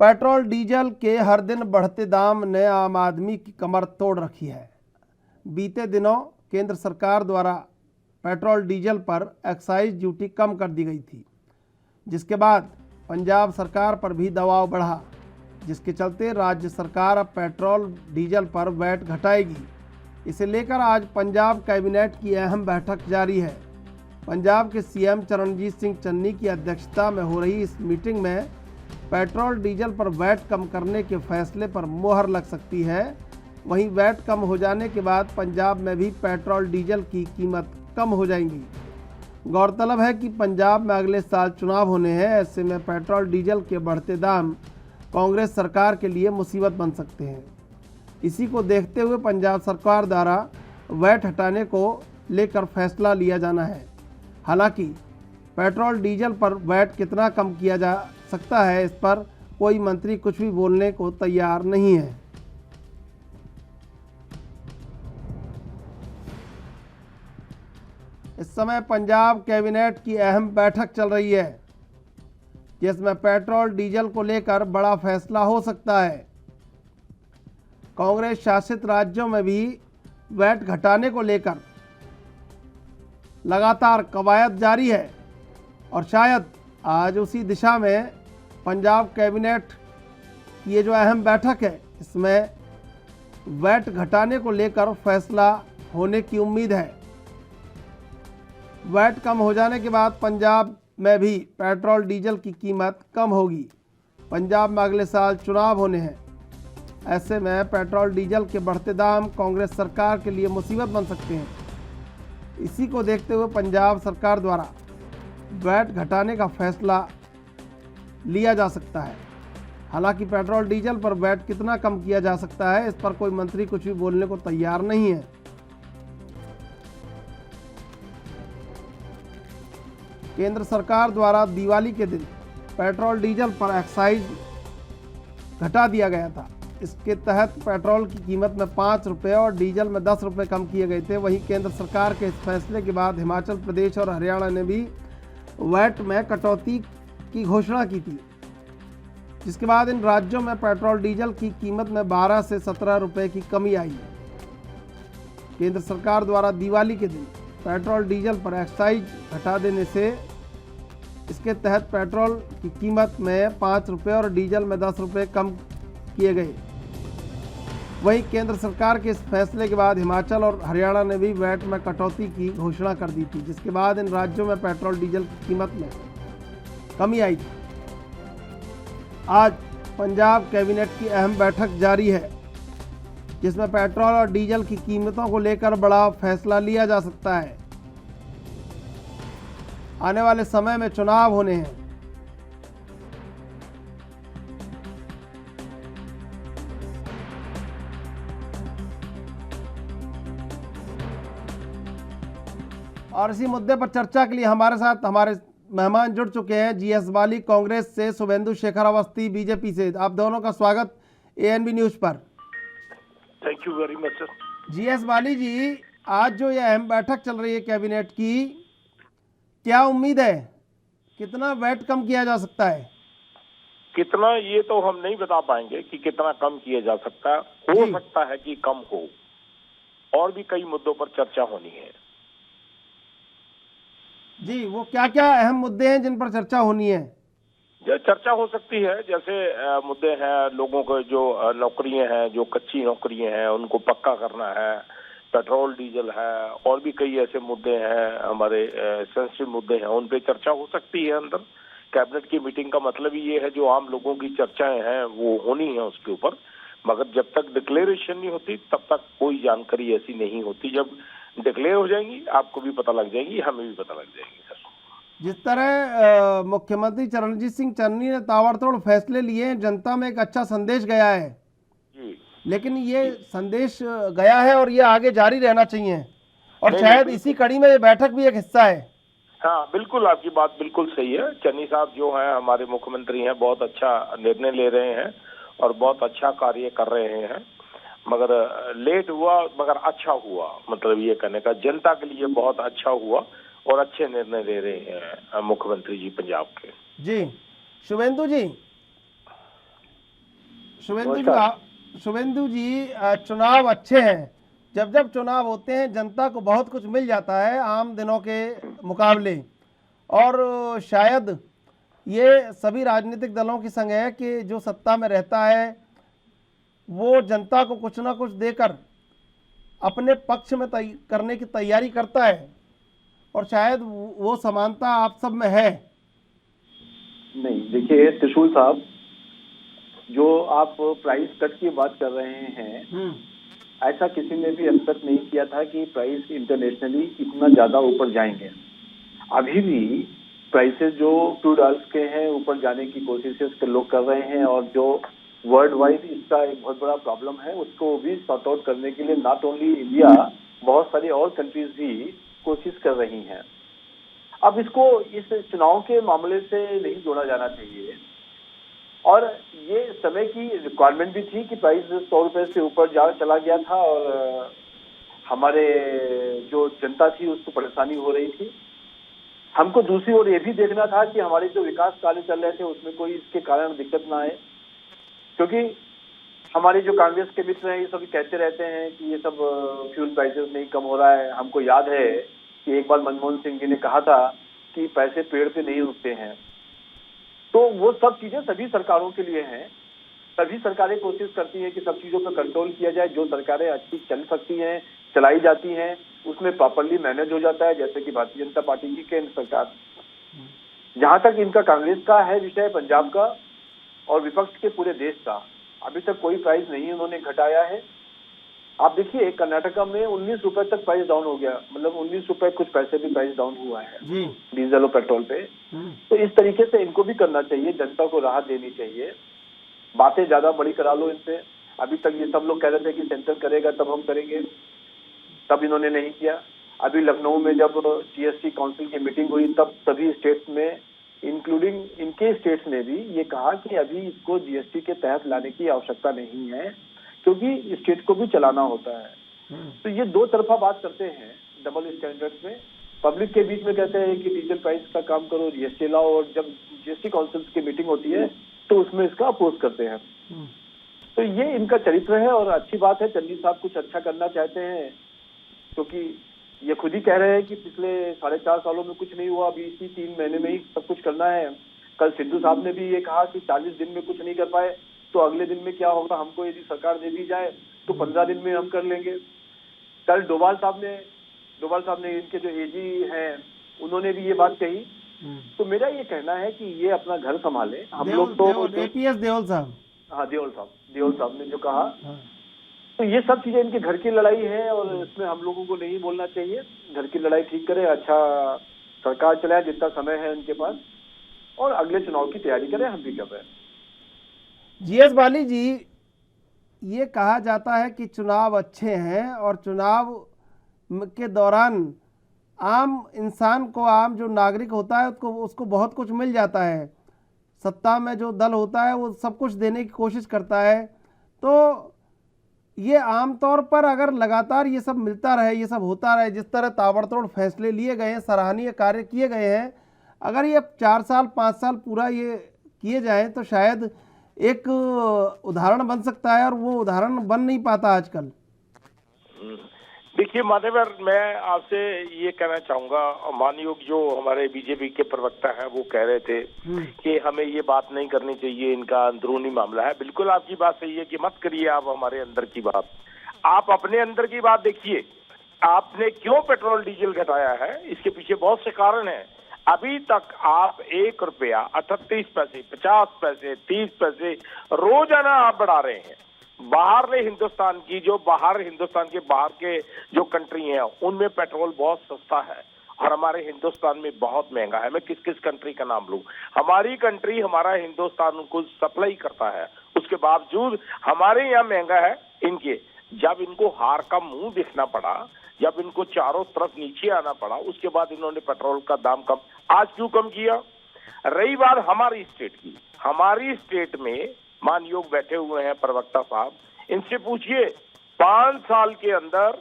Petrol diesel के हर दिन बढ़ते दाम ने आम आदमी की कमर तोड़ रखी है। बीते दिनों केंद्र सरकार द्वारा पेट्रोल डीजल पर एक्साइज ड्यूटी कम कर दी गई थी, जिसके बाद पंजाब सरकार पर भी दबाव बढ़ा, जिसके चलते राज्य सरकार अब पेट्रोल डीजल पर वैट घटाएगी। इसे लेकर आज पंजाब कैबिनेट की अहम बैठक जारी है। पंजाब के सीएम चरणजीत सिंह चन्नी की अध्यक्षता में हो रही इस मीटिंग में पेट्रोल डीजल पर वैट कम करने के फैसले पर मुहर लग सकती है। वहीं वैट कम हो जाने के बाद पंजाब में भी पेट्रोल डीजल की कीमत कम हो जाएंगी। गौरतलब है कि पंजाब में अगले साल चुनाव होने हैं। ऐसे में पेट्रोल डीजल के बढ़ते दाम कांग्रेस सरकार के लिए मुसीबत बन सकते हैं। इसी को देखते हुए पंजाब सरकार द्वारा वैट हटाने को लेकर फैसला लिया जाना है। हालांकि पेट्रोल डीजल पर वैट कितना कम किया जा सकता है, इस पर कोई मंत्री कुछ भी बोलने को तैयार नहीं है। इस समय पंजाब कैबिनेट की अहम बैठक चल रही है, जिसमें पेट्रोल डीजल को लेकर बड़ा फैसला हो सकता है। कांग्रेस शासित राज्यों में भी वैट घटाने को लेकर लगातार कवायद जारी है और शायद आज उसी दिशा में पंजाब कैबिनेट की ये जो अहम बैठक है, इसमें वैट घटाने को लेकर फैसला होने की उम्मीद है। वैट कम हो जाने के बाद पंजाब में भी पेट्रोल डीजल की कीमत कम होगी। पंजाब में अगले साल चुनाव होने हैं। ऐसे में पेट्रोल डीजल के बढ़ते दाम कांग्रेस सरकार के लिए मुसीबत बन सकते हैं। इसी को देखते हुए पंजाब सरकार द्वारा वैट घटाने का फैसला लिया जा सकता है। हालांकि पेट्रोल डीजल पर वैट कितना कम किया जा सकता है, इस पर कोई मंत्री कुछ भी बोलने को तैयार नहीं है। केंद्र सरकार द्वारा दिवाली के दिन पेट्रोल डीजल पर एक्साइज घटा दिया गया था। इसके तहत पेट्रोल की कीमत में 5 रुपये और डीजल में 10 रुपये कम किए गए थे। वहीं केंद्र सरकार के इस फैसले के बाद हिमाचल प्रदेश और हरियाणा ने भी वैट में कटौती की घोषणा की थी, जिसके बाद इन राज्यों में पेट्रोल डीजल की कीमत में 12 से 17 रुपये की कमी आई। केंद्र सरकार द्वारा दिवाली के दिन पेट्रोल डीजल पर एक्साइज घटा देने से इसके तहत पेट्रोल की कीमत में 5 रुपये और डीजल में 10 रुपये कम किए गए। वहीं केंद्र सरकार के इस फैसले के बाद हिमाचल और हरियाणा ने भी वैट में कटौती की घोषणा कर दी थी, जिसके बाद इन राज्यों में पेट्रोल डीजल की कीमत में कमी आई थी। आज पंजाब कैबिनेट की अहम बैठक जारी है, जिसमें पेट्रोल और डीजल की कीमतों को लेकर बड़ा फैसला लिया जा सकता है। आने वाले समय में चुनाव होने हैं। और इसी मुद्दे पर चर्चा के लिए हमारे साथ हमारे मेहमान जुड़ चुके हैं। जीएस बाली कांग्रेस से, शुभेंदु शेखर अवस्थी बीजेपी से। आप दोनों का स्वागत एएनबी न्यूज पर। Thank you very much sir. GS Bali ji, आज जो ये अहम बैठक चल रही है कैबिनेट की, क्या उम्मीद है कितना वैट कम किया जा सकता है? कितना ये तो हम नहीं बता पाएंगे कि कितना कम किया जा सकता है। हो सकता है कि कम हो, और भी कई मुद्दों पर चर्चा होनी है। जी, वो क्या क्या अहम मुद्दे हैं जिन पर चर्चा होनी है? जो चर्चा हो सकती है, जैसे मुद्दे हैं लोगों को जो नौकरियां हैं, जो कच्ची नौकरियां हैं उनको पक्का करना है, पेट्रोल डीजल है, और भी कई ऐसे मुद्दे हैं हमारे सेंसिटिव मुद्दे हैं, उन पे चर्चा हो सकती है। अंदर कैबिनेट की मीटिंग का मतलब ही ये है, जो आम लोगों की चर्चाएं हैं वो होनी है उसके ऊपर। मगर जब तक डिक्लेरेशन नहीं होती तब तक कोई जानकारी ऐसी नहीं होती। जब डिक्लेयर हो जाएंगी आपको भी पता लग जाएगी, हमें भी पता लग जाएगी सर। जिस तरह मुख्यमंत्री चरणजीत सिंह चन्नी ने ताबड़तोड़ फैसले लिए, जनता में एक अच्छा संदेश गया है जी, लेकिन ये संदेश गया है और ये आगे जारी रहना चाहिए, और शायद इसी कड़ी में ये बैठक भी एक हिस्सा है। हाँ बिल्कुल, आपकी बात बिल्कुल सही है। चन्नी साहब जो हैं हमारे मुख्यमंत्री हैं, बहुत अच्छा निर्णय ले रहे हैं और बहुत अच्छा कार्य कर रहे हैं। मगर लेट हुआ मगर अच्छा हुआ, मतलब ये कहने का जनता के लिए बहुत अच्छा हुआ और अच्छे निर्णय ले रहे हैं मुख्यमंत्री जी पंजाब के। जी शुभेंदु जी, शुभेंदु जी, चुनाव अच्छे हैं। जब जब चुनाव होते हैं जनता को बहुत कुछ मिल जाता है आम दिनों के मुकाबले, और शायद ये सभी राजनीतिक दलों की संग है कि जो सत्ता में रहता है वो जनता को कुछ ना कुछ देकर अपने पक्ष में करने की तैयारी करता है, और शायद वो समानता आप सब में है। नहीं, देखिए त्रिशूल साहब, जो आप प्राइस कट की बात कर रहे हैं, ऐसा किसी ने भी एक्सपेक्ट नहीं किया था कि प्राइस इंटरनेशनली इतना ज्यादा ऊपर जाएंगे। अभी भी प्राइसेस जो क्रूड ऑयल के हैं ऊपर जाने की कोशिशें लोग कर रहे हैं, और जो वर्ल्ड वाइड इसका एक बहुत बड़ा प्रॉब्लम है उसको भी सॉर्ट आउट करने के लिए नॉट ओनली इंडिया, बहुत सारी और कंट्रीज भी कोशिश कर रही हैं। अब इसको इस चुनाव के मामले से नहीं जोड़ा जाना चाहिए, और ये समय की रिक्वायरमेंट भी थी कि प्राइस 100 रुपए से ऊपर चला गया था, और हमारे जो जनता थी उसको परेशानी हो रही थी। हमको दूसरी ओर ये भी देखना था कि हमारे जो विकास कार्य चल रहे थे उसमें कोई इसके कारण दिक्कत ना आए, क्योंकि हमारे जो कांग्रेस के मित्र हैं ये सब कहते रहते हैं कि ये सब फ्यूल प्राइसेस नहीं कम हो रहा है। हमको याद है कि एक बार मनमोहन सिंह जी ने कहा था कि पैसे पेड़ पे नहीं उगते हैं। तो वो सब चीजें सभी सरकारों के लिए हैं। सभी सरकारें कोशिश करती हैं कि सब चीजों पर कंट्रोल किया जाए। जो सरकारें अच्छी चल सकती हैं, चलाई जाती हैं, उसमें प्रॉपरली मैनेज हो जाता है, जैसे कि भारतीय जनता पार्टी की केंद्र सरकार। जहां तक इनका कांग्रेस का है विषय, पंजाब का और विपक्ष के पूरे देश का, अभी तक कोई प्राइस नहीं उन्होंने घटाया है। आप देखिए कर्नाटका में 19 रुपए तक प्राइस डाउन हो गया, मतलब 19 रुपए कुछ पैसे भी प्राइस डाउन हुआ है डीजल और पेट्रोल पे। तो इस तरीके से इनको भी करना चाहिए, जनता को राहत देनी चाहिए। बातें ज्यादा बड़ी करा लो इनसे। अभी तक ये सब लोग कह रहे थे कि सेंटर करेगा तब हम करेंगे, तब इन्होंने नहीं किया। अभी लखनऊ में जब जीएसटी काउंसिल की मीटिंग हुई तब सभी स्टेट्स में, इंक्लूडिंग इनके स्टेट्स ने भी ये कहा कि अभी इसको जीएसटी के तहत लाने की आवश्यकता नहीं है, क्योंकि स्टेट को भी चलाना होता है। तो ये दो तरफा बात करते हैं डबल स्टैंडर्ड्स में। पब्लिक के बीच में कहते हैं कि डीजल प्राइस का काम करो, जीएसटी लाओ, और जब जीएसटी काउंसिल की मीटिंग होती है तो उसमें इसका अपोज करते हैं। तो ये इनका चरित्र है, और अच्छी बात है चंदी साहब कुछ अच्छा करना चाहते हैं, क्योंकि ये खुद ही कह रहे हैं कि पिछले 4.5 सालों में कुछ नहीं हुआ, अभी इसी 3 महीने में ही सब कुछ करना है। कल सिद्धू साहब ने भी ये कहा कि 40 दिन में कुछ नहीं कर पाए तो अगले दिन में क्या होगा, हमको यदि सरकार दे दी जाए तो 15 दिन में हम कर लेंगे। कल डोभाल साहब ने इनके जो एजी हैं उन्होंने भी ये बात कही। तो मेरा ये कहना है कि ये अपना घर संभाले। हम लोग तो एपीएस देओल साहब, हाँ देओल साहब ने जो कहा, तो ये सब चीजें इनके घर की लड़ाई है, और इसमें हम लोगों को नहीं बोलना चाहिए। घर की लड़ाई ठीक करे, अच्छा सरकार चलाए जितना समय है उनके पास, और अगले चुनाव की तैयारी करें, हम भी कर रहे हैं। जीएस बाली जी, ये कहा जाता है कि चुनाव अच्छे हैं, और चुनाव के दौरान आम इंसान को, आम जो नागरिक होता है उसको बहुत कुछ मिल जाता है। सत्ता में जो दल होता है वो सब कुछ देने की कोशिश करता है। तो ये आमतौर पर अगर लगातार ये सब मिलता रहे, ये सब होता रहे, जिस तरह ताबड़तोड़ फैसले लिए गए हैं, सराहनीय कार्य किए गए हैं, अगर ये 4 साल 5 साल पूरा ये किए जाए तो शायद एक उदाहरण बन सकता है, और वो उदाहरण बन नहीं पाता आजकल। देखिए माधवर, मैं आपसे ये कहना चाहूंगा, मानयोग जो हमारे बीजेपी के प्रवक्ता हैं वो कह रहे थे कि हमें ये बात नहीं करनी चाहिए, इनका अंदरूनी मामला है। बिल्कुल आपकी बात सही है कि मत करिए आप हमारे अंदर की बात, आप अपने अंदर की बात देखिए। आपने क्यों पेट्रोल डीजल घटाया है, इसके पीछे बहुत से कारण हैं। अभी तक आप 1 रुपया 38 पैसे, 50 पैसे, 30 पैसे रोजाना आप बढ़ा रहे हैं। बाहर हिंदुस्तान के बाहर के जो कंट्री हैं उनमें पेट्रोल बहुत सस्ता है, और हमारे हिंदुस्तान में बहुत महंगा है। मैं किस किस कंट्री का नाम लूं? हमारी कंट्री, हमारा हिंदुस्तान को सप्लाई करता है, उसके बावजूद हमारे यहाँ महंगा है। इनके जब इनको हार का मुंह देखना पड़ा, जब इनको चारों तरफ नीचे आना पड़ा, उसके बाद इन्होंने पेट्रोल का दाम कम आज क्यों कम किया? रही बात हमारी स्टेट की, हमारी स्टेट में मानयोग बैठे हुए हैं प्रवक्ता साहब, इनसे पूछिए 5 साल के अंदर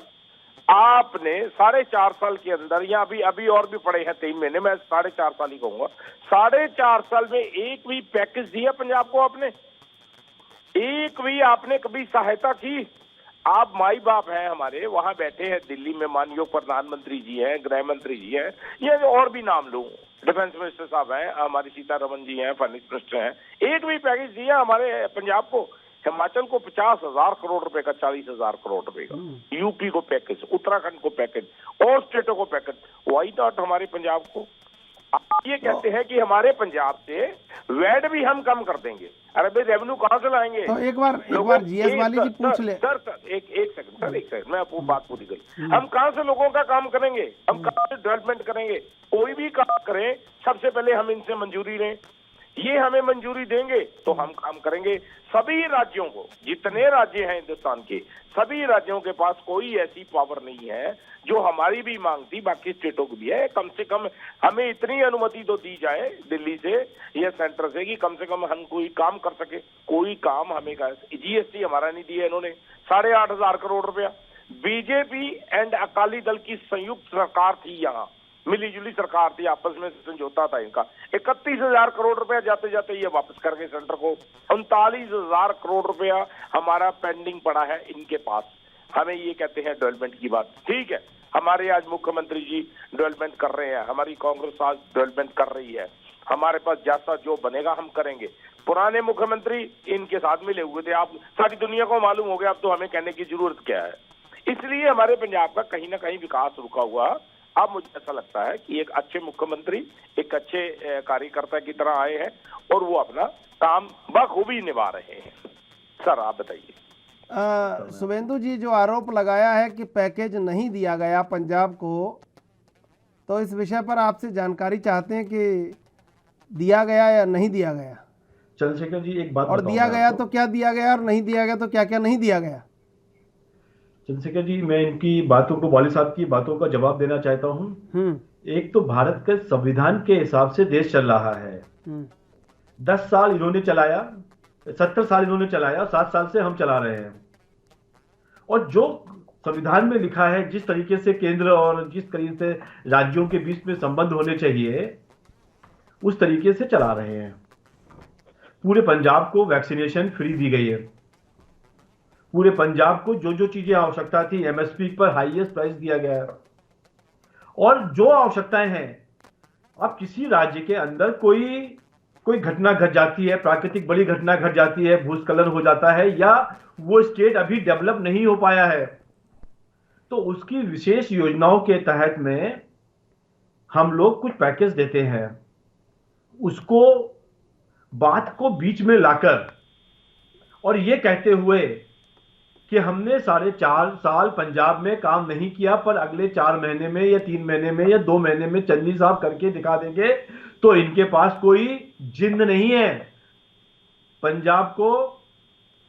आपने 4.5 साल के अंदर, या अभी और भी पड़े हैं 3 महीने, मैं 4.5 साल ही कहूंगा, 4.5 साल में एक भी पैकेज दिया पंजाब को आपने? एक भी आपने कभी सहायता की? आप माई बाप हैं हमारे, वहां बैठे हैं दिल्ली में, माननीय प्रधानमंत्री जी हैं, गृह मंत्री जी हैं, ये और भी नाम लूं, डिफेंस मिनिस्टर साहब हैं, हमारी सीतारमन जी हैं, फाइनेंस मिनिस्टर हैं, एक भी पैकेज दिया हमारे पंजाब को? हिमाचल को 50,000 करोड़ रुपए का, 40,000 करोड़ रुपए का, यूपी को पैकेज, उत्तराखंड को पैकेज, और स्टेटों को पैकेज, वाई नॉट हमारे पंजाब को? आप ये कहते हैं कि हमारे पंजाब से वैट भी हम कम कर देंगे। अरे भाई रेवेन्यू कहाँ से लाएंगे? तो एक बार जीएस वाली जी पूछ ले। सर एक सेकंड मैं आपको बात पूरी करूं। हम कहाँ से लोगों का काम करेंगे? हम कहाँ से डेवलपमेंट करेंगे? कोई भी काम करें, सबसे पहले हम इनसे मंजूरी लें, ये हमें मंजूरी देंगे तो हम काम करेंगे। सभी राज्यों को, जितने राज्य हैं हिंदुस्तान के, सभी राज्यों के पास कोई ऐसी पावर नहीं है जो हमारी भी मांग थी, बाकी स्टेटों की भी है। कम से कम हमें इतनी अनुमति तो दी जाए दिल्ली से या सेंटर से कि कम से कम हम कोई काम कर सके। कोई काम हमें जीएसटी हमारा नहीं दिया इन्होंने, 8,500 करोड़ रुपया। बीजेपी एंड अकाली दल की संयुक्त सरकार थी, यहाँ मिली जुली सरकार थी, आपस में समझौता था इनका। 31,000 करोड़ रुपया जाते जाते ये वापस कर गए सेंटर को। 39,000 करोड़ रुपया हमारा पेंडिंग पड़ा है इनके पास। हमें ये कहते हैं डेवलपमेंट की बात। ठीक है, हमारे आज मुख्यमंत्री जी डेवलपमेंट कर रहे हैं, हमारी कांग्रेस आज डेवलपमेंट कर रही है, हमारे पास जैसा जो बनेगा हम करेंगे। पुराने मुख्यमंत्री इनके साथ मिले हुए थे, आप सारी दुनिया को मालूम हो गया, अब तो हमें कहने की जरूरत क्या है। इसलिए हमारे पंजाब का कहीं ना कहीं विकास रुका हुआ। अब मुझे ऐसा लगता है कि एक अच्छे मुख्यमंत्री एक अच्छे कार्यकर्ता की तरह आए हैं और वो अपना काम बखूबी निभा रहे हैं। सर आप बताइए। शुभेंदु जी, जो आरोप लगाया है कि पैकेज नहीं दिया गया पंजाब को, तो इस विषय पर आपसे जानकारी चाहते हैं कि दिया गया या नहीं दिया गया? चंद्रशेखर जी एक बात और दिया गया तो क्या दिया गया, और नहीं दिया गया तो क्या क्या नहीं दिया गया? चंद्रशेखर जी, मैं इनकी बातों को, वाली साहब की बातों का जवाब देना चाहता हूँ। एक तो भारत के संविधान के हिसाब से देश चल रहा है। 10 साल इन्होंने चलाया, 70 साल इन्होंने चलाया, 7 साल से हम चला रहे हैं। और जो संविधान में लिखा है, जिस तरीके से केंद्र और जिस तरीके से राज्यों के बीच में संबंध होने चाहिए, उस तरीके से चला रहे हैं। पूरे पंजाब को वैक्सीनेशन फ्री दी गई है। पूरे पंजाब को जो जो चीजें आवश्यकता थी, एमएसपी पर हाईएस्ट प्राइस दिया गया है। और जो आवश्यकताएं हैं, अब किसी राज्य के अंदर कोई घटना घट जाती है, प्राकृतिक बड़ी घटना घट जाती है, भूस्खलन हो जाता है, या वो स्टेट अभी डेवलप नहीं हो पाया है, तो उसकी विशेष योजनाओं के तहत में हम लोग कुछ पैकेज देते हैं। उसको बात को बीच में लाकर और ये कहते हुए कि हमने 4.5 साल पंजाब में काम नहीं किया, पर अगले 4 महीने में या 3 महीने में या 2 महीने में चन्नी साहब करके दिखा देंगे, तो इनके पास कोई जिन्न नहीं है। पंजाब को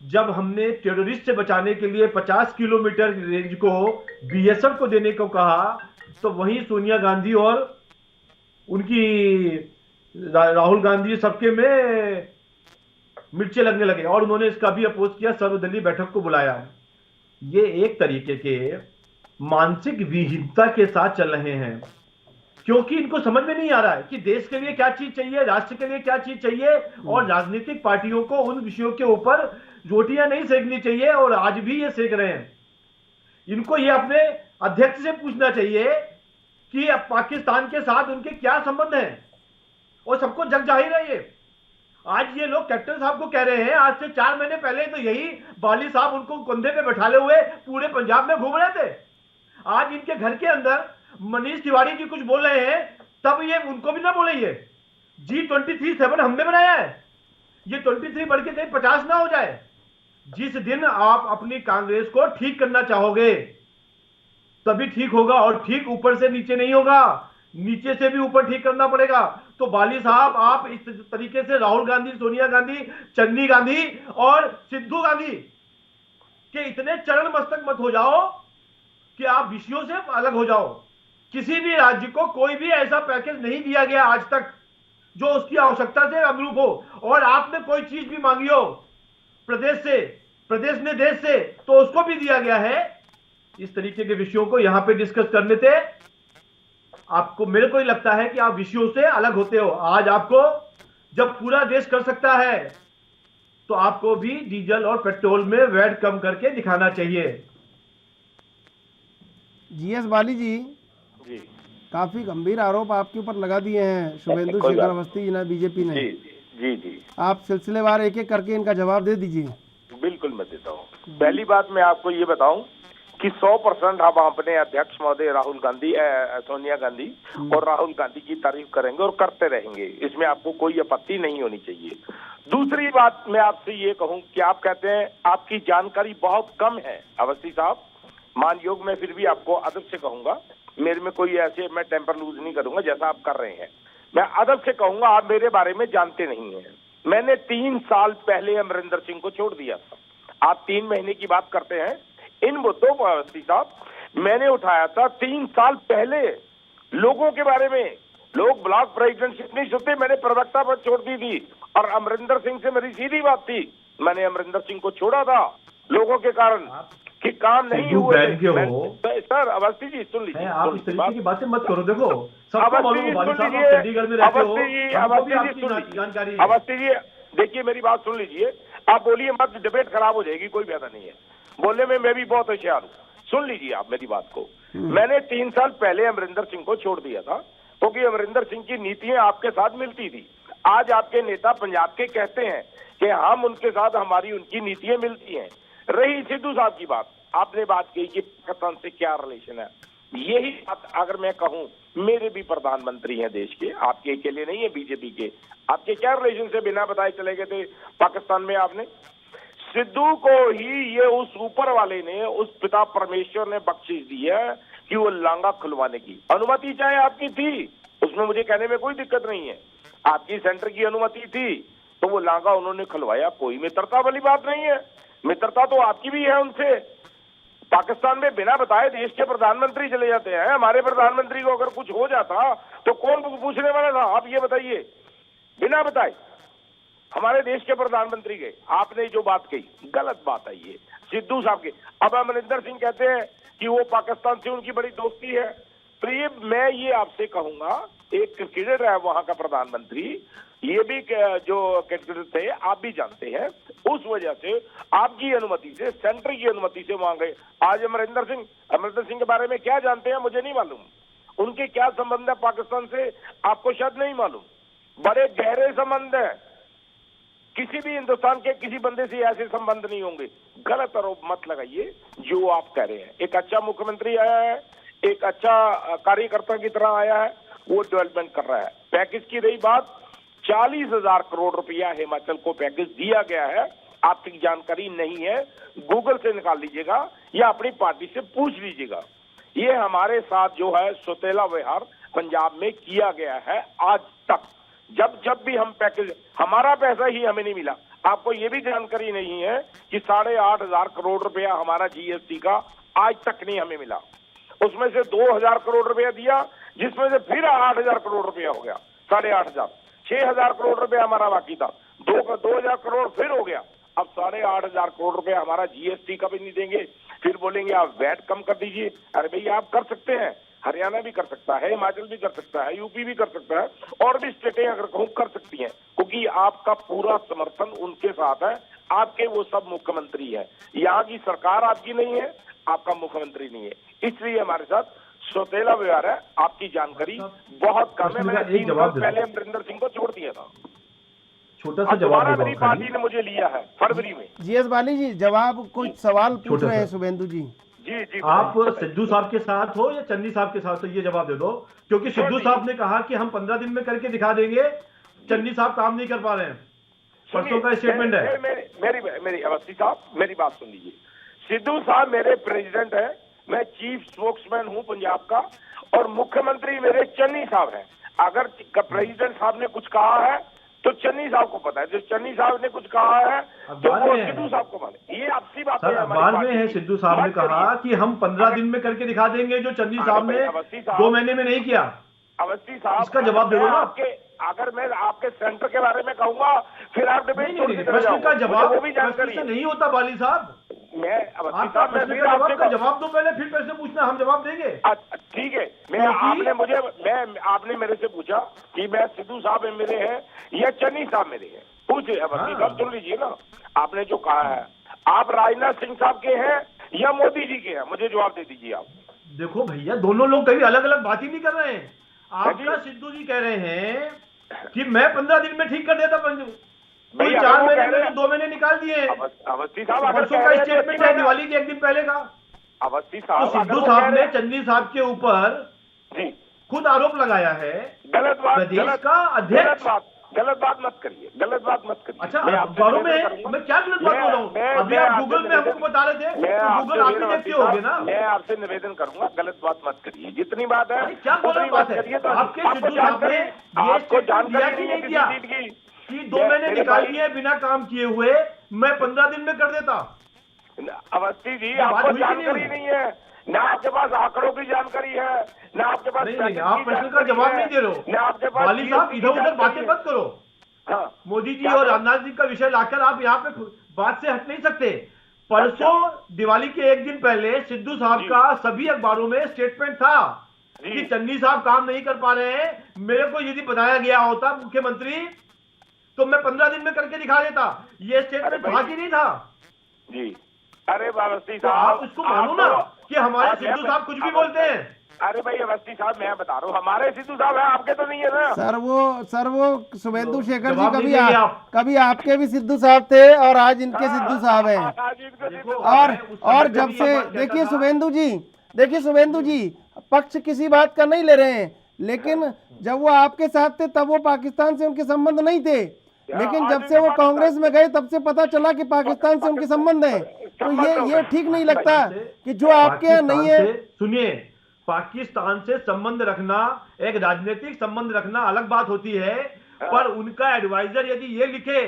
जब हमने टेररिस्ट से बचाने के लिए 50 किलोमीटर रेंज को बीएसएफ को देने को कहा, तो वहीं सोनिया गांधी और उनकी राहुल गांधी सबके में मिर्चे लगने लगे और उन्होंने इसका भी अपोज किया, सर्वदलीय बैठक को बुलाया। ये एक तरीके के मानसिक विहीनता के साथ चल रहे हैं, क्योंकि इनको समझ में नहीं आ रहा है कि देश के लिए क्या चीज चाहिए, राष्ट्र के लिए क्या चीज चाहिए, और राजनीतिक पार्टियों को उन विषयों के ऊपर रोटियां नहीं सेकनी चाहिए, और आज भी ये सेक रहे हैं। इनको ये अपने अध्यक्ष से पूछना चाहिए कि अब पाकिस्तान के साथ उनके क्या संबंध हैं, और सबको जग जाहिर है ये। आज ये लोग कैप्टन साहब को कह रहे हैं, आज से 4 महीने पहले तो यही बाली साहब उनको कंधे पे बैठाले हुए पूरे पंजाब में घूम रहे थे। आज इनके घर के अंदर मनीष तिवारी जी कुछ बोल रहे हैं, तब ये उनको भी ना बोले। ये G23-7 हमने बनाया है, ये 23 बढ़ के कहीं 50 ना हो जाए। जिस दिन आप अपनी कांग्रेस को ठीक करना चाहोगे तभी ठीक होगा, और ठीक ऊपर से नीचे नहीं होगा, नीचे से भी ऊपर ठीक करना पड़ेगा। तो बाली साहब, आप इस तरीके से राहुल गांधी, सोनिया गांधी, चन्नी गांधी और सिद्धू गांधी के इतने चरण मस्तक मत हो जाओ कि आप विषयों से अलग हो जाओ। किसी भी राज्य को कोई भी ऐसा पैकेज नहीं दिया गया आज तक जो उसकी आवश्यकता से अनुरूप हो, और आपने कोई चीज भी मांगी हो प्रदेश से, प्रदेश ने देश से, तो उसको भी दिया गया है। इस तरीके के विषयों को यहां पे डिस्कस करने से आपको, मेरे को ही लगता है कि आप विषयों से अलग होते हो। आज आपको जब पूरा देश कर सकता है तो आपको भी डीजल और पेट्रोल में वैट कम करके दिखाना चाहिए। जीएस बाली जी, जी काफी गंभीर आरोप आपके ऊपर लगा दिए हैं शुभेंदु कोई शेखर बात अवस्थी जी ने, बीजेपी ने। जी जी जी आप सिलसिलेवार एक एक करके इनका जवाब दे दीजिए। बिल्कुल मैं देता हूँ। पहली बात मैं आपको ये बताऊं कि 100% हम अपने अध्यक्ष महोदय राहुल गांधी, सोनिया गांधी और राहुल गांधी की तारीफ करेंगे और करते रहेंगे, इसमें आपको कोई आपत्ति नहीं होनी चाहिए। दूसरी बात मैं आपसे ये कहूं कि आप कहते हैं आपकी जानकारी बहुत कम है। अवस्थी साहब, मान योग, मैं फिर भी आपको अदब से कहूंगा, मेरे में कोई ऐसे मैं टेम्पर लूज नहीं करूंगा जैसा आप कर रहे हैं। मैं अदब से कहूंगा आप मेरे बारे में जानते नहीं हैं। मैंने 3 साल पहले अमरिंदर सिंह को छोड़ दिया था। आप 3 महीने की बात करते हैं। इन मुद्दों को अवस्थी साहब मैंने उठाया था 3 साल पहले लोगों के बारे में। लोग ब्लॉक प्रेसिडेंटशिप नहीं सुनते, मैंने प्रवक्ता पर छोड़ दी थी और अमरिंदर सिंह से मेरी सीधी बात थी। मैंने अमरिंदर सिंह को छोड़ा था लोगों के कारण कि काम नहीं हुए। सर अवस्थी जी सुन लीजिए, आप इस तरीके की बातें मत करो। देखो सबको मालूम है, चंडीगढ़ में रहते हो, हमको भी आपकी जानकारी है। अवस्थी जी देखिए मेरी बात सुन लीजिए, आप बोलिए मत, डिबेट खराब हो जाएगी, कोई फायदा नहीं है बोलने में, मैं भी बहुत होशियार हूँ। सुन लीजिए आप मेरी बात को। मैंने 3 साल पहले अमरिंदर सिंह को छोड़ दिया था क्योंकि अमरिंदर सिंह की नीतियां आपके साथ मिलती थी। आज आपके नेता पंजाब के कहते हैं कि हम उनके साथ, हमारी उनकी नीतियां मिलती हैं। रही सिद्धू साहब की बात, आपने बात कही कि पाकिस्तान से क्या रिलेशन है, यही बात अगर मैं कहूं, मेरे भी प्रधानमंत्री हैं देश के, आपके अकेले नहीं है, बीजेपी के। आपके क्या रिलेशन से बिना बताए चले गए थे पाकिस्तान में? आपने सिद्धू को ही ये उस ऊपर वाले ने, उस पिता परमेश्वर ने बख्शिश दी है कि वो लांगा खुलवाने की अनुमति चाहे आपकी थी, उसमें मुझे कहने में कोई दिक्कत नहीं है। आपकी सेंटर की अनुमति थी तो वो लांगा उन्होंने खुलवाया, कोई मित्रता वाली बात नहीं है। मित्रता तो आपकी भी है उनसे। पाकिस्तान में बिना बताए देश के प्रधानमंत्री चले जाते हैं। हमारे प्रधानमंत्री को अगर कुछ हो जाता तो कौन पूछने वाला था? आप ये बताइए। बिना बताए हमारे देश के प्रधानमंत्री गए। आपने जो बात कही गलत बात है ये सिद्धू साहब के। अब अमरिंदर सिंह कहते हैं कि वो पाकिस्तान से उनकी बड़ी दोस्ती है। प्रिय, मैं ये आपसे कहूंगा, एक क्रिकेटर है वहां का प्रधानमंत्री, ये भी जो क्रिकेटर थे आप भी जानते हैं, उस वजह से आपकी अनुमति से, सेंटर की अनुमति से वहां गए। आज अमरिंदर सिंह के बारे में क्या जानते हैं मुझे नहीं मालूम, उनके क्या संबंध है पाकिस्तान से आपको शायद नहीं मालूम। बड़े गहरे संबंध है, किसी भी हिंदुस्तान के किसी बंदे से ऐसे संबंध नहीं होंगे। गलत आरोप मत लगाइए जो आप कह रहे हैं। एक अच्छा मुख्यमंत्री आया है, एक अच्छा कार्यकर्ता की तरह आया है, वो डेवलपमेंट कर रहा है। पैकेज की रही बात, 40,000 करोड़ रुपया हिमाचल को पैकेज दिया गया है। आपकी जानकारी नहीं है, गूगल से निकाल लीजिएगा या अपनी पार्टी से पूछ लीजिएगा। ये हमारे साथ जो है सौतेला व्यवहार पंजाब में किया गया है आज तक। जब भी हम पैकेज, हमारा पैसा ही हमें नहीं मिला। आपको ये भी जानकारी नहीं है कि 8,500 करोड़ रुपया हमारा जीएसटी का आज तक नहीं हमें मिला। उसमें से 2,000 करोड़ रुपया दिया, जिसमें से फिर 8,000 करोड़ रुपया हो गया, 8,500, 6,000 करोड़ रुपया हमारा बाकी था, 2,000 करोड़ फिर हो गया। अब 8,500 करोड़ रुपया हमारा जीएसटी का भी नहीं देंगे, फिर बोलेंगे आप वैट कम कर दीजिए। अरे भैया आप कर सकते हैं, हरियाणा भी कर सकता है, हिमाचल भी कर सकता है, यूपी भी कर सकता है, और भी स्टेटें अगर कहूं कर सकती हैं, क्योंकि आपका पूरा समर्थन उनके साथ है। आपके वो सब मुख्यमंत्री है, यहाँ की सरकार आपकी नहीं है, आपका मुख्यमंत्री नहीं है, इसलिए हमारे साथ सौतेला व्यवहार है। आपकी जानकारी बहुत कम है। मैंने 3 साल पहले अमरिंदर सिंह को छोड़ दिया था। छोटा सा जवाब मेरी पार्टी ने मुझे लिया है फरवरी में। जीएस बाली जी, जवाब कुछ सवाल पूछ रहे हैं शुभेंदु जी। जी आप सिद्धू साहब के साथ हो या चन्नी साहब के साथ हो, ये जवाब दे दो। क्योंकि सिद्धू साहब ने कहा कि हम 15 दिन में करके दिखा देंगे, चन्नी साहब काम नहीं कर पा रहे हैं, परसों का स्टेटमेंट है। मेरी अवस्थी साहब मेरी बात सुन लीजिए। सिद्धू साहब मेरे प्रेसिडेंट है, मैं चीफ स्पोक्समैन हूं पंजाब का, और मुख्यमंत्री मेरे चन्नी साहब हैं। अगर प्रेसिडेंट साहब ने कुछ कहा है तो चन्नी साहब को पता है, जो चन्नी साहब ने कुछ कहा है तो वो सिद्धू साहब को माने। ये आपसी बात है। अखबार में है, सिद्धू साहब ने कहा कि हम 15 दिन में करके दिखा देंगे, जो चन्नी साहब ने 2 महीने में नहीं किया। अवस्थी साहब, इसका जवाब दे दो ना। अगर मैं आपके सेंटर के बारे में कहूंगा फिर आप डिबेट प्रश्न का जवाब वो भी जानकारी नहीं होता। बाली साहब, आपका प्रश्न का जवाब दो पहले, फिर प्रश्न पूछना, हम जवाब देंगे। ठीक है। आपने मेरे से पूछा कि मैं सिद्धू साहब मेरे हैं या चन्नी साहब मेरे हैं। पूछिए अवस्थी साहब, सुन लीजिए ना, आपने जो कहा है, आप राजनाथ सिंह साहब के हैं या मोदी जी के हैं, मुझे जवाब दे दीजिए आप। देखो भैया, दोनों लोग कभी अलग अलग बात ही नहीं कर रहे हैं। आपका सिद्धू जी कह रहे हैं कि मैं 15 दिन में ठीक कर देता कोई 4 महीने में 2 महीने निकाल दिए। अवस्थी साहब, परसों का स्टेटमेंट है दिवाली के 1 दिन पहले का। अवस्थी तो साहब, सिद्धू साहब ने चन्नी साहब के ऊपर जी खुद आरोप लगाया है। गलत बात, प्रदेश का अध्यक्ष। गलत बात मत करिए, गलत बात मत करिए। अच्छा, अखबारों में मैं क्या गलत बात बोल रहा हूँ? अभी आप गूगल में हमको बता रहे थे, तो गूगल आप ही देखते होगे ना। मैं आपसे निवेदन करूंगा, गलत बात मत करिए। जितनी बात है क्या गलत बात है? आपके सिद्धू साहब ने आपको जानकारी नहीं दिया कि 2 महीने निकाल दिए बिना काम किए हुए, मैं 15 दिन में कर देता। अवस्थी जी, आपको जानकारी नहीं है, ना आपके पास आंकड़ों की जानकारी है, ना आपके पास नहीं, आप प्रश्न का जवाब नहीं दे रहे हो। ना आपके पास वाली साहब, इधर उधर बातें मत करो। हाँ, मोदी जी और राजनाथ जी का विषय लाकर आप यहाँ पे बात से हट नहीं सकते। परसों दिवाली के 1 दिन पहले सिद्धू साहब का सभी अखबारों में स्टेटमेंट था कि चन्नी साहब काम नहीं कर पा रहे हैं। मेरे को यदि बताया गया होता मुख्यमंत्री, तो मैं 15 दिन में करके दिखा देता। ये स्टेटमेंट था कि नहीं था? जी, अरे अवस्थी तो साहब, आप इसको मानो ना कि हमारे सिद्धू साहब कुछ भी बोलते हैं। अरे भाई अवस्थी साहब, मैं बता रहा हूँ, हमारे सिद्धू साहब है, आपके तो नहीं है ना। सर वो शुभेंदु शेखर जी आप कभी आपके भी सिद्धू साहब थे और आज इनके सिद्धू साहब हैं। और जब से देखिए शुभेंदु जी पक्ष किसी बात का नहीं ले रहे हैं, लेकिन जब वो आपके साथ थे तब वो पाकिस्तान से उनके संबंध नहीं थे, लेकिन जब से वो कांग्रेस में गए तब से पता चला कि पाकिस्तान से उनके संबंध हैं। तो ये ठीक नहीं लगता कि जो आपके यहाँ नहीं है। सुनिए, पाकिस्तान से संबंध रखना, एक राजनीतिक संबंध रखना अलग बात होती है, पर उनका एडवाइजर यदि ये लिखे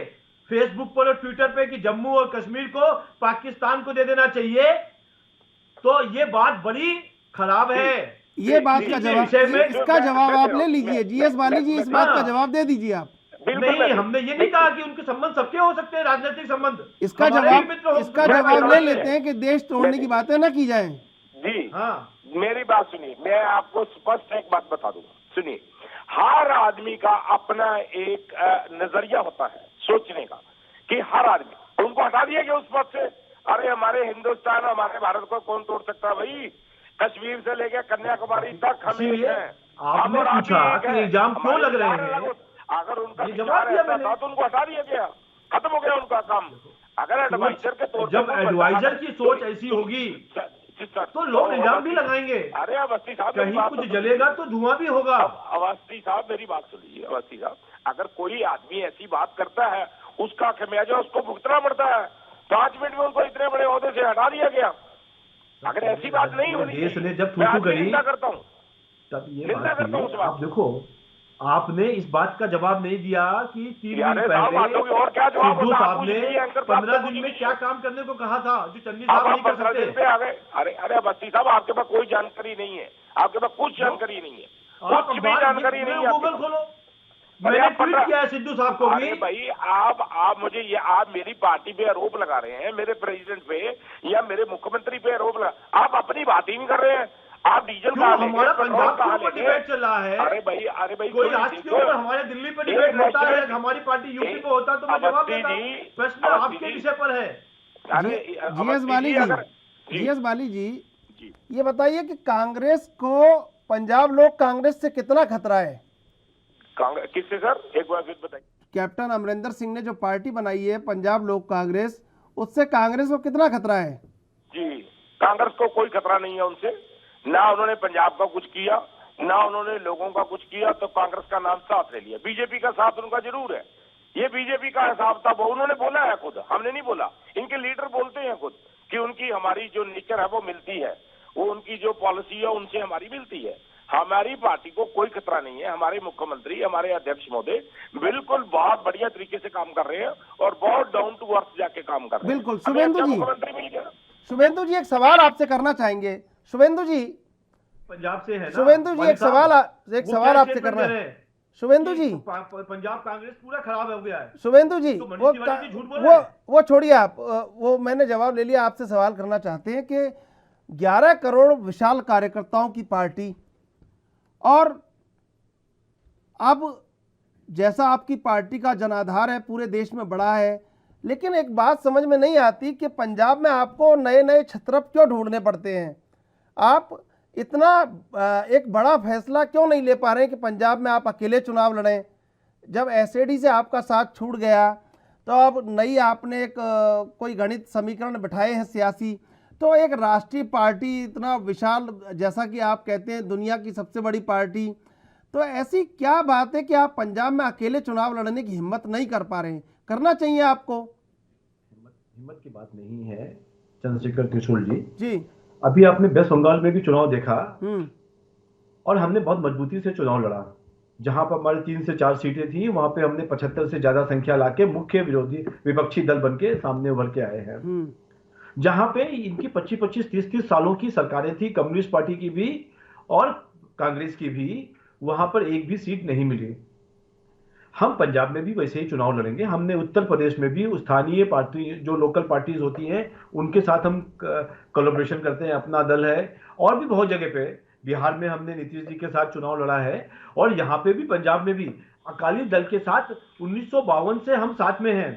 फेसबुक पर और ट्विटर पे कि जम्मू और कश्मीर को पाकिस्तान को दे देना चाहिए, तो ये बात बड़ी खराब है। ये बात का जवाब, इसका जवाब आप ले लीजिए। जीएस वाली जी, इस बात का जवाब दे दीजिए आप। नहीं, हमने ये नहीं कहा कि उनके संबंध सबके हो सकते हैं, राजनीतिक संबंध। इसका जवाब ले लेते हैं कि देश तोड़ने की बातें ना की जाएं। जी हाँ, मेरी बात सुनिए, मैं आपको स्पष्ट एक बात बता दूंगा। सुनिए, हर आदमी का अपना एक नजरिया होता है सोचने का, कि हर आदमी, उनको हटा दिया गया उस पद से। अरे हमारे हिंदुस्तान, हमारे भारत को कौन तोड़ सकता है भाई? कश्मीर से लेकर कन्याकुमारी तक हम हैं। आपने पूछा कि इल्जाम क्यों लग रहे हैं, अगर उनका विचार ऐसा था तो उनको हटा दिया गया, खत्म हो गया उनका काम। अगर एडवाइजर के तौर, जब एडवाइजर की सोच ऐसी होगी तो लोग इल्जाम भी लगाएंगे। अरे अवस्थी साहब, कहीं कुछ जलेगा तो धुआं भी होगा। अवस्थी साहब, मेरी बात सुन लीजिए। अवस्थी साहब, अगर कोई आदमी ऐसी बात करता है, उसका खमियाजा उसको भुगतना पड़ता है। 5 मिनट में उनको इतने बड़े ओहदे से हटा दिया गया। अगर ऐसी बात नहीं होनी, देश ने जब थूथू करी निंदा करता हूँ, तब ये बात। आप देखो, आपने इस बात का जवाब नहीं दिया कि 3 दिन पहले और क्या जवाब सिद्धू साहब ने 15 दिन में क्या काम करने को कहा था जो चन्नी साहब नहीं कर सकते। अरे अवस्थी साहब, आपके पास कोई जानकारी नहीं है, आपके पास कुछ जानकारी नहीं है, कुछ भी जानकारी नहीं है। गूगल खोलो, मैंने ट्वीट किया है सिद्धू साहब को भी। भाई आप मुझे ये, आप मेरी पार्टी पे आरोप लगा रहे हैं, मेरे प्रेसिडेंट पे या मेरे मुख्यमंत्री पे आरोप लगा, आप अपनी बात ही नहीं कर रहे हैं। आप डीजल का, हमारा पंजाब के ऊपर डिबेट चल रहा है। अरे भाई कोई आज के ऊपर हमारे दिल्ली पे डिबेट होता है, हमारी पार्टी यूपी पे होता तो मैं जवाब देता। प्रश्न आपके विषय पर है। जीएस बाली जी, ये बताइए कि कांग्रेस को पंजाब लोक कांग्रेस से कितना खतरा है? किससे सर, एक बार फिर बताइए। कैप्टन अमरिंदर सिंह ने जो पार्टी बनाई है पंजाब लोक कांग्रेस, उससे कांग्रेस को कितना खतरा है? जी, कांग्रेस को कोई खतरा नहीं है उनसे। ना उन्होंने पंजाब का कुछ किया, ना उन्होंने लोगों का कुछ किया, तो कांग्रेस का नाम साथ ले लिया। बीजेपी का साथ उनका जरूर है, ये बीजेपी का हिसाब था, वो उन्होंने बोला है खुद, हमने नहीं बोला। इनके लीडर बोलते हैं खुद कि उनकी हमारी जो नेचर है वो मिलती है, वो उनकी जो पॉलिसी है उनसे हमारी मिलती है। हमारी पार्टी को कोई खतरा नहीं है। हमारे मुख्यमंत्री, हमारे अध्यक्ष महोदय बिल्कुल बहुत बढ़िया तरीके से काम कर रहे हैं और बहुत डाउन टू अर्थ जाके काम कर रहे हैं। बिल्कुल। शुभेंदु जी एक सवाल आपसे करना चाहेंगे। शुभेंदु जी पंजाब से है ना? शुभेंदु जी एक सवाल आपसे करना है। शुभेंदु जी, पंजाब कांग्रेस पूरा खराब हो गया है। शुभेंदु जी, वो छोड़िए आप, वो मैंने जवाब ले लिया। आपसे सवाल करना चाहते हैं कि 11 करोड़ विशाल कार्यकर्ताओं की पार्टी, और अब जैसा आपकी पार्टी का जनाधार है पूरे देश में बड़ा है, लेकिन एक बात समझ में नहीं आती कि पंजाब में आपको नए नए छत्रप क्यों ढूंढने पड़ते हैं। आप इतना एक बड़ा फैसला क्यों नहीं ले पा रहे हैं कि पंजाब में आप अकेले चुनाव लड़ें। जब एसएडी से आपका साथ छूट गया तो अब नई आपने एक कोई गणित समीकरण बिठाए हैं सियासी, तो एक राष्ट्रीय पार्टी इतना विशाल, जैसा कि आप कहते हैं दुनिया की सबसे बड़ी पार्टी, तो ऐसी क्या बात है कि आप पंजाब में अकेले चुनाव लड़ने की हिम्मत नहीं कर पा रहे हैं? करना चाहिए आपको। हिम्मत की बात नहीं है चंद्रशेखर त्रिशूल जी। अभी आपने वेस्ट बंगाल में भी चुनाव देखा और हमने बहुत मजबूती से चुनाव लड़ा। जहां पर हमारे 3 से 4 सीटें थी, वहां पे हमने 75 से ज्यादा संख्या लाके मुख्य विरोधी विपक्षी दल बन के सामने उभर के आए हैं। जहां पे इनकी 25-25, 30-30 सालों की सरकारें थी, कम्युनिस्ट पार्टी की भी और कांग्रेस की भी, वहां पर एक भी सीट नहीं मिली। हम पंजाब में भी वैसे ही चुनाव लड़ेंगे। हमने उत्तर प्रदेश में भी स्थानीय पार्टी, जो लोकल पार्टीज होती हैं, उनके साथ हम कोलैबोरेशन करते हैं, अपना दल है। और भी बहुत जगह पे, बिहार में हमने नीतीश जी के साथ चुनाव लड़ा है और यहाँ पे भी पंजाब में भी अकाली दल के साथ 1952 से हम साथ में हैं।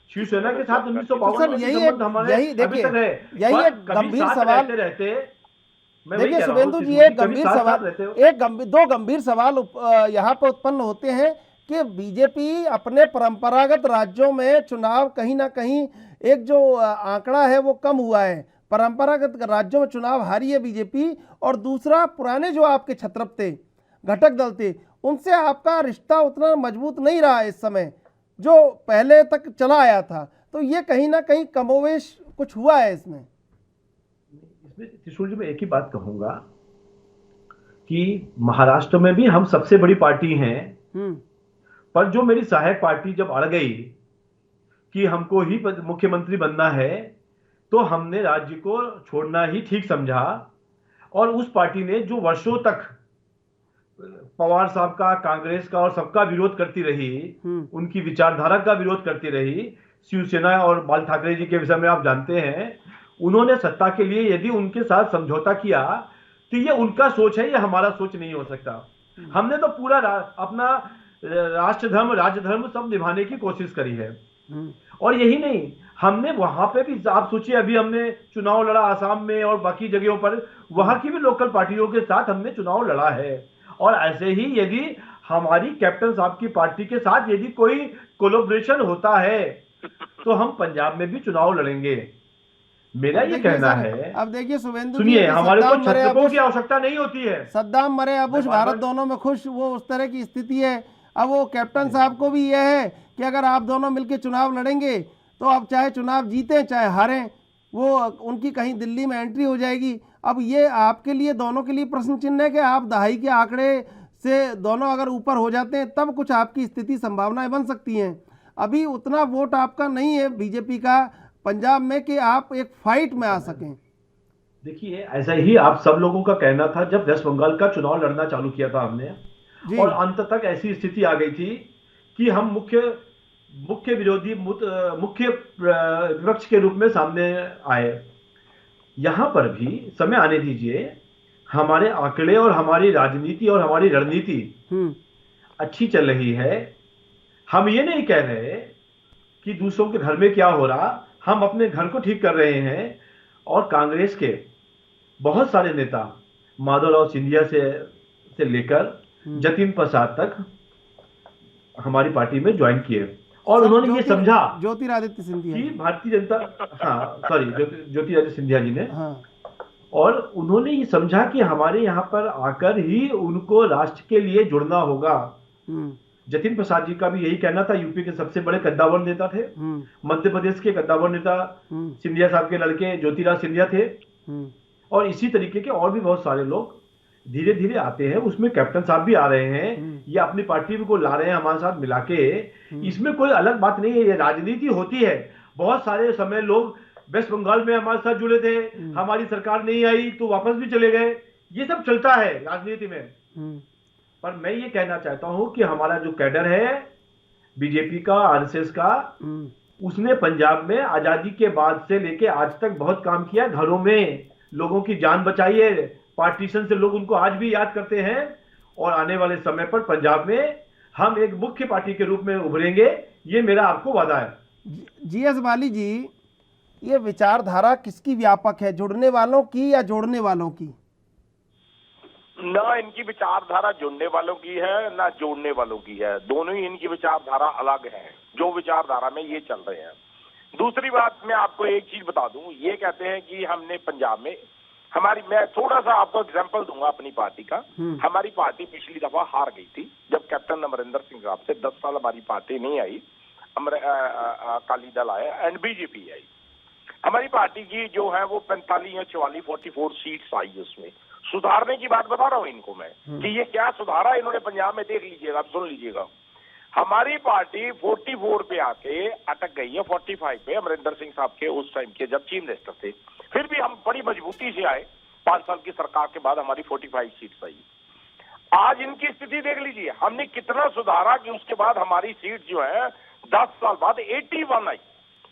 शिवसेना के साथ 1952 में संबंध हमारे अभी तक है। यही एक गंभीर सवाल रहते। देखिए शुभेंदु जी, एक गंभीर सवाल, दो गंभीर सवाल यहाँ पर उत्पन्न होते हैं कि बीजेपी अपने परंपरागत राज्यों में चुनाव कहीं ना कहीं एक जो आंकड़ा है वो कम हुआ है। परंपरागत राज्यों में चुनाव हारी है बीजेपी, और दूसरा पुराने जो आपके छत्रप थे, घटक दल थे, उनसे आपका रिश्ता उतना मजबूत नहीं रहा इस समय जो पहले तक चला आया था। तो ये कहीं ना कहीं कमोवेश कुछ हुआ है इसमें। त्रिशूल जी मैं एक ही बात कहूंगा कि महाराष्ट्र में भी हम सबसे बड़ी पार्टी हैं, पर जो मेरी सहायक पार्टी जब अड़ गई कि हमको ही मुख्यमंत्री बनना है, तो हमने राज्य को छोड़ना ही ठीक समझा। और उस पार्टी ने जो वर्षों तक पवार साहब का, कांग्रेस का और सबका विरोध करती रही, उनकी विचारधारा का विरोध करती रही, शिवसेना और बाल ठाकरे जी के विषय में आप जानते हैं, उन्होंने सत्ता के लिए यदि उनके साथ समझौता किया तो ये उनका सोच है, ये हमारा सोच नहीं हो सकता। हमने तो पूरा अपना राष्ट्र धर्म, राज्य धर्म सब निभाने की कोशिश करी है। और यही नहीं, हमने वहां पे भी, आप सोचिए, अभी हमने चुनाव लड़ा आसाम में और बाकी जगहों पर, वहां की भी लोकल पार्टियों के साथ हमने चुनाव लड़ा है। और ऐसे ही यदि हमारी कैप्टन साहब की पार्टी के साथ यदि कोई कोलैबोरेशन होता है तो हम पंजाब में भी चुनाव लड़ेंगे। मेरा ये कहना है। अब देखिए शुभेंदु, सुनिए, हमारे को छत्रपों की आवश्यकता नहीं होती है। सद्दाम मरे अबुश भारत दोनों में खुश, वो उस तरह की स्थिति है। अब वो कैप्टन साहब को भी यह है कि अगर आप दोनों मिलकर चुनाव लड़ेंगे तो आप चाहे चुनाव जीतें चाहे हारें, वो उनकी कहीं दिल्ली में एंट्री हो जाएगी। अब ये आपके लिए, दोनों के लिए प्रश्न चिन्ह है कि आप दहाई के आंकड़े से दोनों अगर ऊपर हो जाते हैं तब कुछ आपकी स्थिति संभावनाएं बन सकती हैं। अभी उतना वोट आपका नहीं है बीजेपी का पंजाब में कि आप एक फाइट में आ सकें। देखिए, ऐसा ही आप सब लोगों का कहना था जब वेस्ट बंगाल का चुनाव लड़ना चालू किया था हमने, और अंत तक ऐसी स्थिति आ गई थी कि हम मुख्य विरोधी, मुख्य विपक्ष के रूप में सामने आए। यहां पर भी समय आने दीजिए, हमारे आंकड़े और हमारी राजनीति और हमारी रणनीति अच्छी चल रही है। हम ये नहीं कह रहे कि दूसरों के घर में क्या हो रहा, हम अपने घर को ठीक कर रहे हैं। और कांग्रेस के बहुत सारे नेता, माधवराव सिंधिया से लेकर जतिन प्रसाद तक हमारी पार्टी में ज्वाइन किए, और उन्होंने ये समझा, ज्योतिरादित्य सिंधिया कि भारतीय जनता, ज्योतिरादित्य सिंधिया जी ने, और उन्होंने ये समझा कि हमारे यहाँ पर आकर ही उनको राष्ट्र के लिए जुड़ना होगा। जतिन प्रसाद जी का भी यही कहना था। यूपी के सबसे बड़े कद्दावर नेता थे, मध्य प्रदेश के कद्दावर नेता सिंधिया साहब के लड़के ज्योतिराज सिंधिया थे, और इसी तरीके के और भी बहुत सारे लोग धीरे धीरे आते हैं। उसमें कैप्टन साहब भी आ रहे हैं, ये अपनी पार्टी को ला रहे हैं हमारे साथ मिला के। इसमें कोई अलग बात नहीं है, ये राजनीति होती है। बहुत सारे समय लोग वेस्ट बंगाल में हमारे साथ जुड़े थे, हमारी सरकार नहीं आई तो वापस भी चले गए, ये सब चलता है राजनीति में। पर मैं ये कहना चाहता हूं कि हमारा जो कैडर है बीजेपी का, आरएसएस का, उसने पंजाब में आजादी के बाद से लेके आज तक बहुत काम किया। घरों में लोगों की जान बचाई है, पार्टीशन से लोग उनको आज भी याद करते हैं। और आने वाले समय पर पंजाब में हम एक मुख्य पार्टी के रूप में उभरेंगे, ये मेरा आपको वादा है। जीएस बाली जी, ये विचारधारा किसकी व्यापक है, जुड़ने वालों की या जोड़ने वालों की? ना इनकी विचारधारा जुड़ने वालों की है ना जोड़ने वालों की है, दोनों ही इनकी विचारधारा अलग है जो विचारधारा में ये चल रहे हैं। दूसरी बात, मैं आपको एक चीज बता दूं, ये कहते हैं कि हमने पंजाब में मैं थोड़ा सा आपको एग्जांपल दूंगा अपनी पार्टी का। हमारी पार्टी पिछली दफा हार गई थी जब कैप्टन अमरिंदर सिंह साहब से 10 साल हमारी पार्टी नहीं आई, अकाली दल आया एंड बीजेपी आई। हमारी पार्टी की जो है वो 45 या 44 44 सीट्स आई उसमें। सुधारने की बात बता रहा हूं इनको मैं कि ये क्या सुधारा इन्होंने पंजाब में, देख लीजिएगा, आप सुन लीजिएगा। हमारी पार्टी 44 पे आके अटक गई है 45 पे, अमरिंदर सिंह साहब के उस टाइम के जब चीफ मिनिस्टर थे। फिर भी हम बड़ी मजबूती से आए, 5 साल की सरकार के बाद हमारी 45 सीट्स आई। आज इनकी स्थिति देख लीजिए, हमने कितना सुधारा कि उसके बाद हमारी सीट जो है 10 साल बाद 81 आई।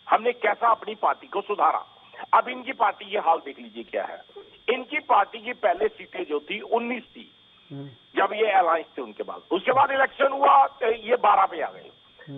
हमने कैसा अपनी पार्टी को सुधारा। अब इनकी पार्टी ये हाल देख लीजिए क्या है। इनकी पार्टी की पहले सीटें जो थी 19 थी जब ये अलायंस थे उनके बाद, उसके बाद इलेक्शन हुआ तो ये 12 पे आ गए,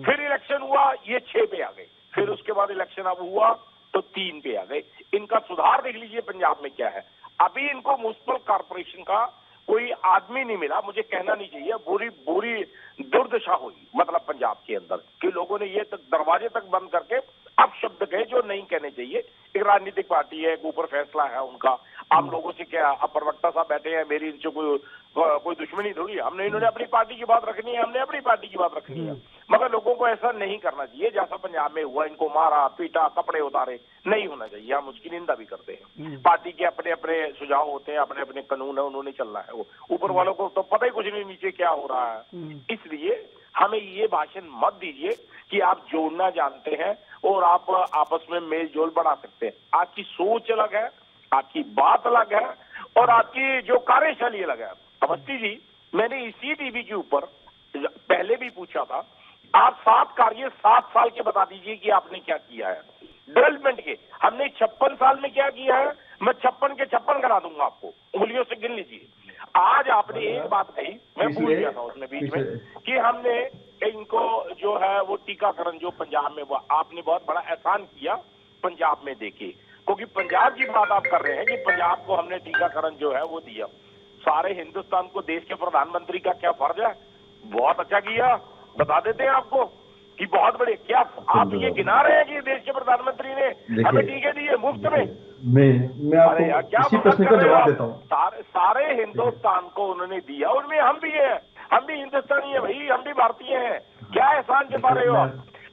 फिर इलेक्शन हुआ ये 6 पे आ गए, फिर उसके बाद इलेक्शन अब हुआ तो 3 पे आ गए। इनका सुधार देख लीजिए पंजाब में क्या है। अभी इनको म्युनिसिपल कॉर्पोरेशन का कोई आदमी नहीं मिला, मुझे कहना नहीं चाहिए, बुरी बुरी दुर्दशा हुई मतलब पंजाब के अंदर कि लोगों ने ये तक दरवाजे तक बंद करके अब शब्द कहे जो नहीं कहने चाहिए। एक राजनीतिक पार्टी है, एक ऊपर फैसला है उनका। आप लोगों से क्या, अब प्रवक्ता साहब बैठे हैं, मेरी इनसे कोई दुश्मनी थोड़ी। हमने इन्होंने अपनी पार्टी की बात रखनी है, हमने अपनी पार्टी की बात रखनी है, मगर लोगों को ऐसा नहीं करना चाहिए जैसा पंजाब में हुआ। इनको मारा पीटा, कपड़े उतारे, नहीं होना चाहिए। हम उसकी निंदा भी करते हैं। पार्टी के अपने अपने सुझाव होते हैं, अपने अपने कानून है, उन्होंने चलना है। वो ऊपर वालों को तो पता ही कुछ नहीं नीचे क्या हो रहा है। इसलिए हमें ये भाषण मत दीजिए कि आप जोड़ना जानते हैं और आप आपस में मेल जोल बढ़ा सकते हैं। आपकी सोच अलग है, आपकी बात अलग है और आपकी जो कार्यशैली अलग है। अवस्थी जी, मैंने इसी टीवी के ऊपर पहले भी पूछा था, आप 7 कार्य 7 साल के बता दीजिए कि आपने क्या किया है डेवलपमेंट के। हमने 56 साल में क्या किया है, मैं 56 के 56 करा दूंगा आपको, उंगलियों से गिन लीजिए। आज आपने एक बात कही, मैं भूल गया था उसमें बीच में, कि हमने इनको जो है वो टीकाकरण जो पंजाब में वो आपने बहुत बड़ा एहसान किया पंजाब में देके, क्योंकि पंजाब की बात आप कर रहे हैं कि पंजाब को हमने टीकाकरण जो है वो दिया। सारे हिंदुस्तान को देश के प्रधानमंत्री का क्या फर्ज है, बहुत अच्छा किया, बता देते हैं आपको कि बहुत बड़े। क्या आप ये गिना रहे हैं कि देश के प्रधानमंत्री ने हमें टीके दिए मुफ्त में? मैं आपको इसी प्रश्न का जवाब देता हूँ। सारे हिंदुस्तान को उन्होंने दिया, उनमें हम भी हैं, हम भी हिंदुस्तानी है भाई, हम भी भारतीय हैं। क्या एहसान जता रहे हो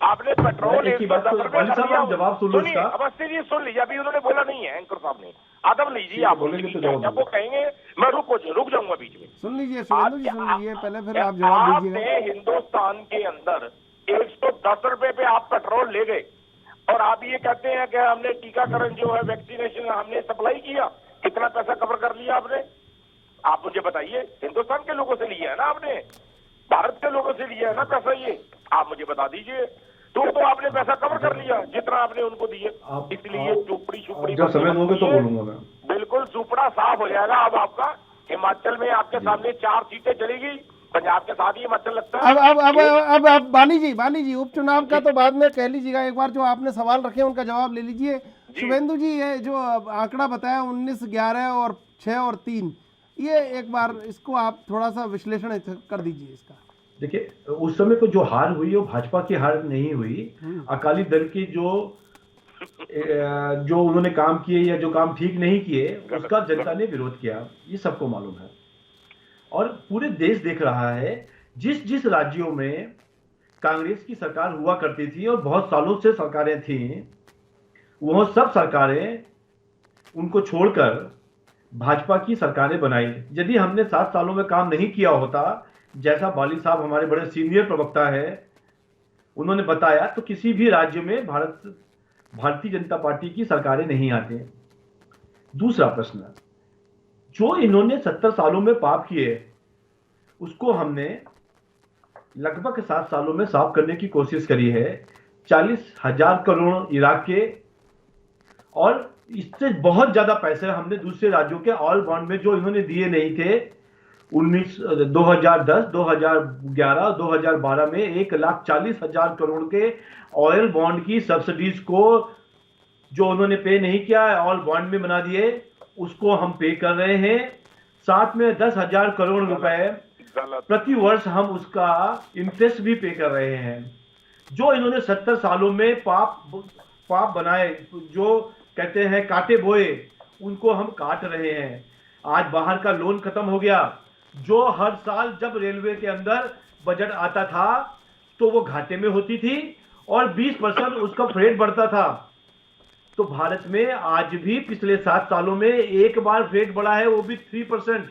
आपने पेट्रोल 110 रुपए कर दिया। जवाब सुनिए अवस्थी जी, सुन लीजिए, अभी उन्होंने बोला नहीं है एंकर साहब ने, आदम लीजिए आप, जब वो कहेंगे मैं रुक जाऊंगा बीच में। सुन लीजिए सुन लीजिए पहले, फिर आप जवाब दीजिएगा। आपने हिंदुस्तान के अंदर 110 रुपए पे आप पेट्रोल ले गए और आप ये कहते हैं कि हमने टीकाकरण जो है वैक्सीनेशन हमने सप्लाई किया, कितना पैसा कवर कर लिया आपने? आप मुझे बताइए, हिंदुस्तान के लोगों से लिया है ना आपने, भारत के लोगों से लिया है ना पैसा, ये आप मुझे बता दीजिए। तो आपने पैसा कवर कर लिया जितना आपने उनको दिए। इसलिए चुपड़ी जब समय दोगे तो बोलूंगा मैं। बिल्कुल सुपड़ा साफ हो जाएगा। अब आपका हिमाचल में आपके सामने 4 सीटें चलेगी, पंजाब के साथ ही हिमाचल लगता है। अब बाली जी उपचुनाव का तो बाद में कह लीजिएगा, एक बार जो आपने सवाल रखे उनका जवाब ले लीजिए। शुभेंदु जी, ये जो आंकड़ा बताया 19, 11 और 6 और 3, ये एक बार इसको आप थोड़ा सा विश्लेषण कर दीजिए इसका। देखिए, उस समय को जो हार हुई वो भाजपा की हार नहीं हुई, अकाली दल की जो उन्होंने काम किए या जो काम ठीक नहीं किए उसका जनता ने विरोध किया, ये सबको मालूम है। और पूरे देश देख रहा है, जिस जिस राज्यों में कांग्रेस की सरकार हुआ करती थी और बहुत सालों से सरकारें थी, वह सब सरकारें उनको छोड़कर भाजपा की सरकारें बनाई। यदि हमने 7 सालों में काम नहीं किया होता, जैसा बाली साहब हमारे बड़े सीनियर प्रवक्ता है उन्होंने बताया, तो किसी भी राज्य में भारतीय जनता पार्टी की सरकारें नहीं आते। दूसरा प्रश्न, जो इन्होंने 70 सालों में पाप किए उसको हमने लगभग 7 सालों में साफ करने की कोशिश करी है। 40,000 करोड़ इराक के और इससे बहुत ज्यादा पैसे हमने दूसरे राज्यों के ऑल बॉन्ड में जो इन्होंने दिए नहीं थे 2010, 2011, 2012 में 1,40,000 करोड़ के ऑयल बॉन्ड की सब्सिडीज को जो उन्होंने पे नहीं किया, ऑयल बॉन्ड में बना दिए, उसको हम पे कर रहे हैं। साथ में 10,000 करोड़ रुपए प्रति वर्ष हम उसका इंटरेस्ट भी पे कर रहे हैं। जो इन्होंने 70 सालों में पाप बनाए, जो कहते हैं काटे बोए, उनको हम काट रहे हैं। आज बाहर का लोन खत्म हो गया। जो हर साल जब रेलवे के अंदर बजट आता था तो वो घाटे में होती थी और 20% उसका फ्रेट बढ़ता था। तो भारत में आज भी पिछले 7 सालों में एक बार फ्रेट बढ़ा है, वो भी 3%।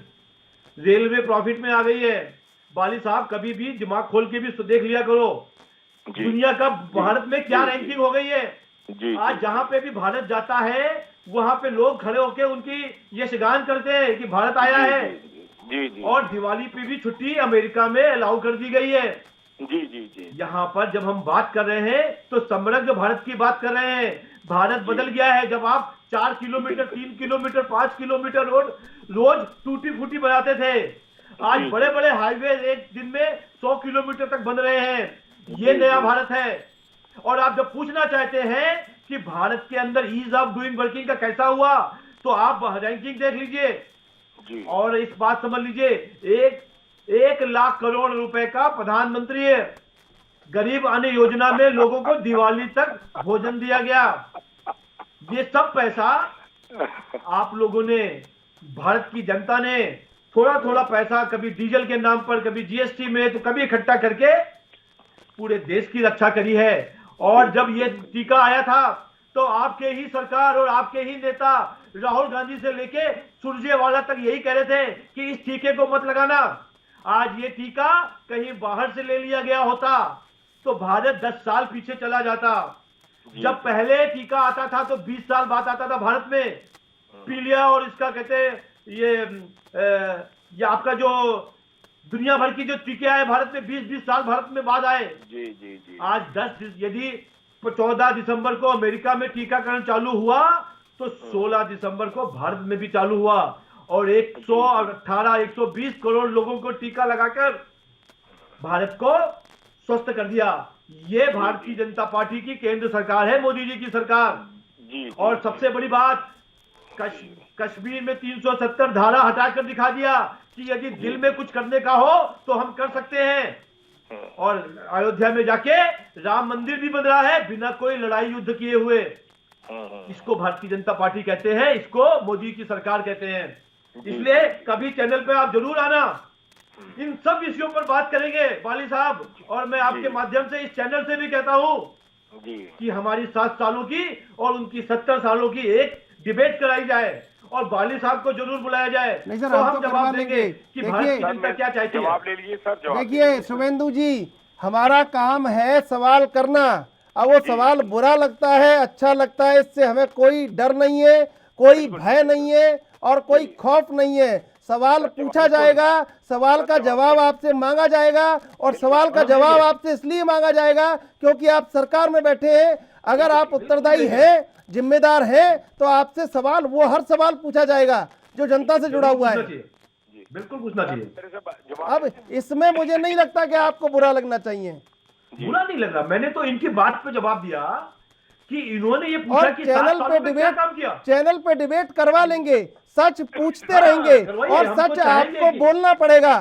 रेलवे प्रॉफिट में आ गई है। बाली साहब कभी भी दिमाग खोल के भी देख लिया करो, दुनिया का भारत में क्या रैंकिंग हो गई है। आज जहां पे भी भारत जाता है वहां पे लोग खड़े होकर उनकी यशगान करते हैं कि भारत आया है। और दिवाली पे भी छुट्टी अमेरिका में अलाउ कर दी गई है। यहाँ पर जब हम बात कर रहे हैं तो समृद्ध भारत की बात कर रहे हैं। भारत बदल गया है। जब आप 4 किलोमीटर, 3 किलोमीटर, 5 किलोमीटर रोज टूटी फूटी बनाते थे, आज बड़े बड़े हाईवे एक दिन में 100 किलोमीटर तक बन रहे हैं। ये नया भारत है। और आप जब पूछना चाहते हैं कि भारत के अंदर ईज ऑफ डूइंग वर्किंग का कैसा हुआ, तो आप रैंकिंग देख लीजिए और इस बात समझ लीजिए, 1 लाख करोड़ रुपए का प्रधानमंत्री है। गरीब अन्न योजना में लोगों को दिवाली तक भोजन दिया गया। ये सब पैसा आप लोगों ने, भारत की जनता ने थोड़ा थोड़ा पैसा, कभी डीजल के नाम पर, कभी जीएसटी में, तो कभी इकट्ठा करके पूरे देश की रक्षा करी है। और जब ये टीका आया था तो आपके ही सरकार और आपके ही नेता राहुल गांधी से लेके सुरजेवाला तक यही कह रहे थे कि इस टीके को मत लगाना। आज ये टीका कहीं बाहर से ले लिया गया होता तो भारत 10 साल पीछे चला जाता। जब पहले टीका आता था तो 20 साल बाद आता था भारत में। पीलिया और इसका कहते हैं ये आपका जो दुनिया भर की जो टीके आए भारत में, 20-20 साल भारत में बाद आए। आज यदि 14 दिसंबर को अमेरिका में टीकाकरण चालू हुआ तो 16 दिसंबर को भारत में भी चालू हुआ और 120 करोड़ लोगों को टीका लगाकर भारत को स्वस्थ कर दिया। ये भारतीय जनता पार्टी की केंद्र सरकार है, मोदी जी की सरकार। और सबसे बड़ी बात, कश्मीर में 370 धारा हटाकर दिखा दिया कि यदि दिल में कुछ करने का हो तो हम कर सकते हैं। और अयोध्या में जाके राम मंदिर भी बन रहा है बिना कोई लड़ाई युद्ध किए हुए। इसको भारतीय जनता पार्टी कहते हैं, इसको मोदी की सरकार कहते हैं। इसलिए कभी चैनल पे आप जरूर आना, इन सब विषयों पर बात करेंगे बाली साहब। और मैं आपके माध्यम से इस चैनल से भी कहता हूं कि हमारी 7 सालों की और उनकी 70 सालों की एक डिबेट कराई जाए और बाली साहब को जरूर बुलाया जाए। नहीं सर, तो हम हम जवाब देंगे कि भारत की जनता क्या चाहती है। जवाब ले लीजिए सर। देखिए शुभेंदु जी, हमारा काम है सवाल करना। अब वो सवाल बुरा लगता है, अच्छा लगता है, इससे हमें कोई डर नहीं है, कोई भय नहीं है और कोई खौफ नहीं है। सवाल पूछा जाएगा, सवाल का जवाब आपसे मांगा जाएगा और सवाल का जवाब आपसे इसलिए मांगा जाएगा क्योंकि आप सरकार में बैठे हैं। अगर आप उत्तरदायी हैं, जिम्मेदार हैं, तो आपसे सवाल, वो हर सवाल पूछा जाएगा जो जनता से जुड़ा हुआ है। बिल्कुल पूछना चाहिए। अब इसमें मुझे नहीं लगता कि आपको बुरा लगना चाहिए। बुरा नहीं लग रहा, मैंने तो इनकी बात पे जवाब दिया कि इन्होंने ये पूछा कि चैनल पे डिबेट करवा लेंगे, सच पूछते रहेंगे और सच आपको बोलना पड़ेगा।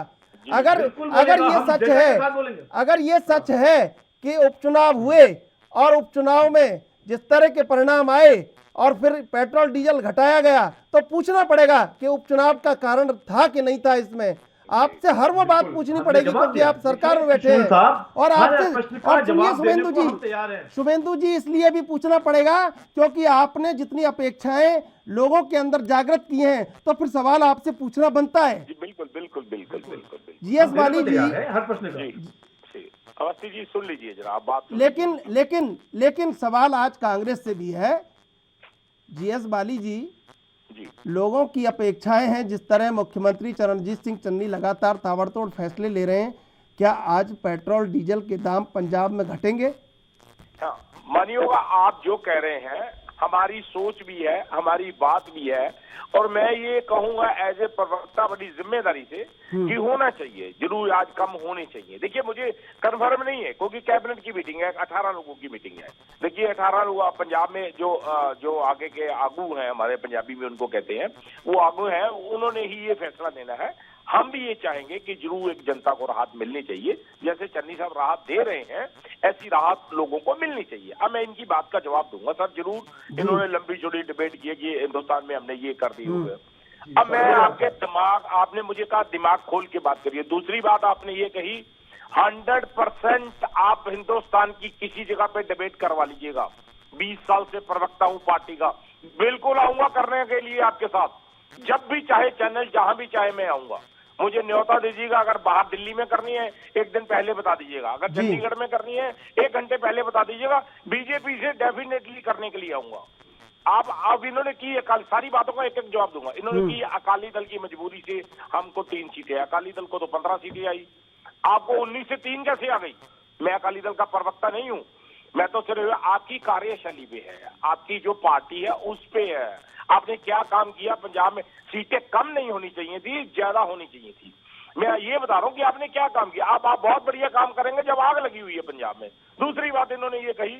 अगर ये सच है कि उपचुनाव हुए और उपचुनाव में जिस तरह के परिणाम आए और फिर पेट्रोल डीजल घटाया गया, तो पूछना पड़ेगा कि उपचुनाव का कारण था कि नहीं था। इसमें आपसे हर वो बात पूछनी पड़ेगी क्योंकि आप सरकार में बैठे हैं। और आपसे, और सुनिए शुभेंदु जी, इसलिए भी पूछना पड़ेगा क्योंकि आपने जितनी अपेक्षाएं लोगों के अंदर जागृत की हैं, तो फिर सवाल आपसे पूछना बनता है। बिल्कुल। जीएस बाली जी, हर प्रश्न का अवस्थी जी सुन लीजिए जरा आप बात। लेकिन सवाल आज कांग्रेस से भी है। जीएस बाली जी, लोगों की अपेक्षाएं हैं, जिस तरह मुख्यमंत्री चरणजीत सिंह चन्नी लगातार ताबड़तोड़ फैसले ले रहे हैं, क्या आज पेट्रोल डीजल के दाम पंजाब में घटेंगे? मानिएगा आप जो कह रहे हैं हमारी सोच भी है, हमारी बात भी है, और मैं ये कहूंगा एज ए प्रवक्ता बड़ी जिम्मेदारी से कि होना चाहिए, जरूर आज कम होने चाहिए। देखिए मुझे कंफर्म नहीं है क्योंकि कैबिनेट की मीटिंग है, 18 लोगों की मीटिंग है। देखिए 18 लोग पंजाब में जो आगे के आगू हैं, हमारे पंजाबी में उनको कहते हैं, वो आगू हैं, उन्होंने ही ये फैसला देना है। हम भी ये चाहेंगे कि जरूर एक जनता को राहत मिलनी चाहिए, जैसे चन्नी साहब राहत दे रहे हैं ऐसी राहत लोगों को मिलनी चाहिए। अब मैं इनकी बात का जवाब दूंगा सर, जरूर इन्होंने लंबी चौड़ी डिबेट की है कि हिंदुस्तान में हमने ये कर दी होगा। अब मैं आपके आपने मुझे कहा दिमाग खोल के बात करिए। दूसरी बात आपने ये कही 100% आप हिंदुस्तान की किसी जगह पे डिबेट करवा लीजिएगा। 20 साल से प्रवक्ता हूं पार्टी का, बिल्कुल आऊंगा करने के लिए आपके साथ, जब भी चाहे चैनल जहां भी चाहे मैं आऊंगा। मुझे न्योता दीजिएगा, अगर बाहर दिल्ली में करनी है 1 दिन पहले बता दीजिएगा, अगर चंडीगढ़ में करनी है 1 घंटे पहले बता दीजिएगा। बीजेपी से डेफिनेटली करने के लिए आऊंगा। अब इन्होंने की सारी बातों का एक एक जवाब दूंगा। इन्होंने की अकाली दल की मजबूरी से हमको 3 सीटें, अकाली दल को तो 15 सीटें आई, आपको 19 से 3 कैसे आ गई? मैं अकाली दल का प्रवक्ता नहीं हूं, मैं तो सिर्फ आपकी कार्यशैली पे है, आपकी जो पार्टी है उस पे है। आपने क्या काम किया पंजाब में? सीटें कम नहीं होनी चाहिए थी, ज्यादा होनी चाहिए थी। मैं ये बता रहा हूं कि आपने क्या काम किया। आप बहुत बढ़िया काम करेंगे जब आग लगी हुई है पंजाब में। दूसरी बात इन्होंने ये कही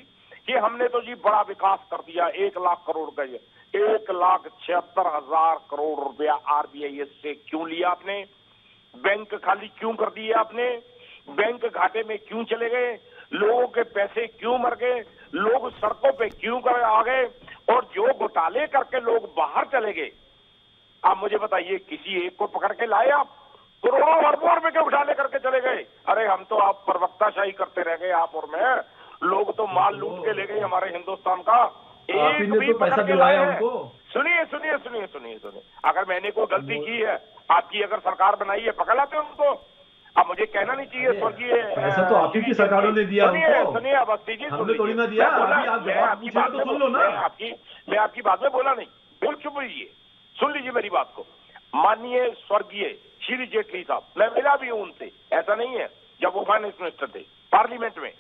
कि हमने तो जी बड़ा विकास कर दिया, 1 लाख करोड़ का, 1,76,000 करोड़ रुपया आरबीआई से क्यों लिया आपने? बैंक खाली क्यों कर दिए आपने? बैंक घाटे में क्यों चले गए? लोगों के पैसे क्यों मर गए? लोग सड़कों पे क्यों आ गए? और जो घोटाले करके लोग बाहर चले गए, आप मुझे बताइए किसी एक को पकड़ के लाए आप? करोड़ों अरबों रुपए के घोटाले करके चले गए। अरे हम तो आप प्रवक्ताशाही करते रह गए, आप और मैं। लोग तो माल लूट के ले गए हमारे हिंदुस्तान का, एक भी तो पैसा दिलाया उनको। सुनिए सुनिए सुनिए सुनिए सुनिए, अगर मैंने कोई गलती की है, आपकी अगर सरकार बनाई है, पकड़ लाते उनको। अब मुझे कहना नहीं चाहिए स्वर्गीय, पैसा तो आप ही की सरकारों ने दिया उनको। सुनिए अवस्थी जी, हमने थोड़ी ना दिया। आपकी बात तो सुन लो ना। मैं आपकी बात में बोला नहीं, बिल्कुल चुप रहिए, सुन लीजिए मेरी बात को। माननीय स्वर्गीय श्री जेटली साहब, मैं मिला भी हूं उनसे, ऐसा नहीं है, जब वो फाइनेंस मिनिस्टर थे पार्लियामेंट में,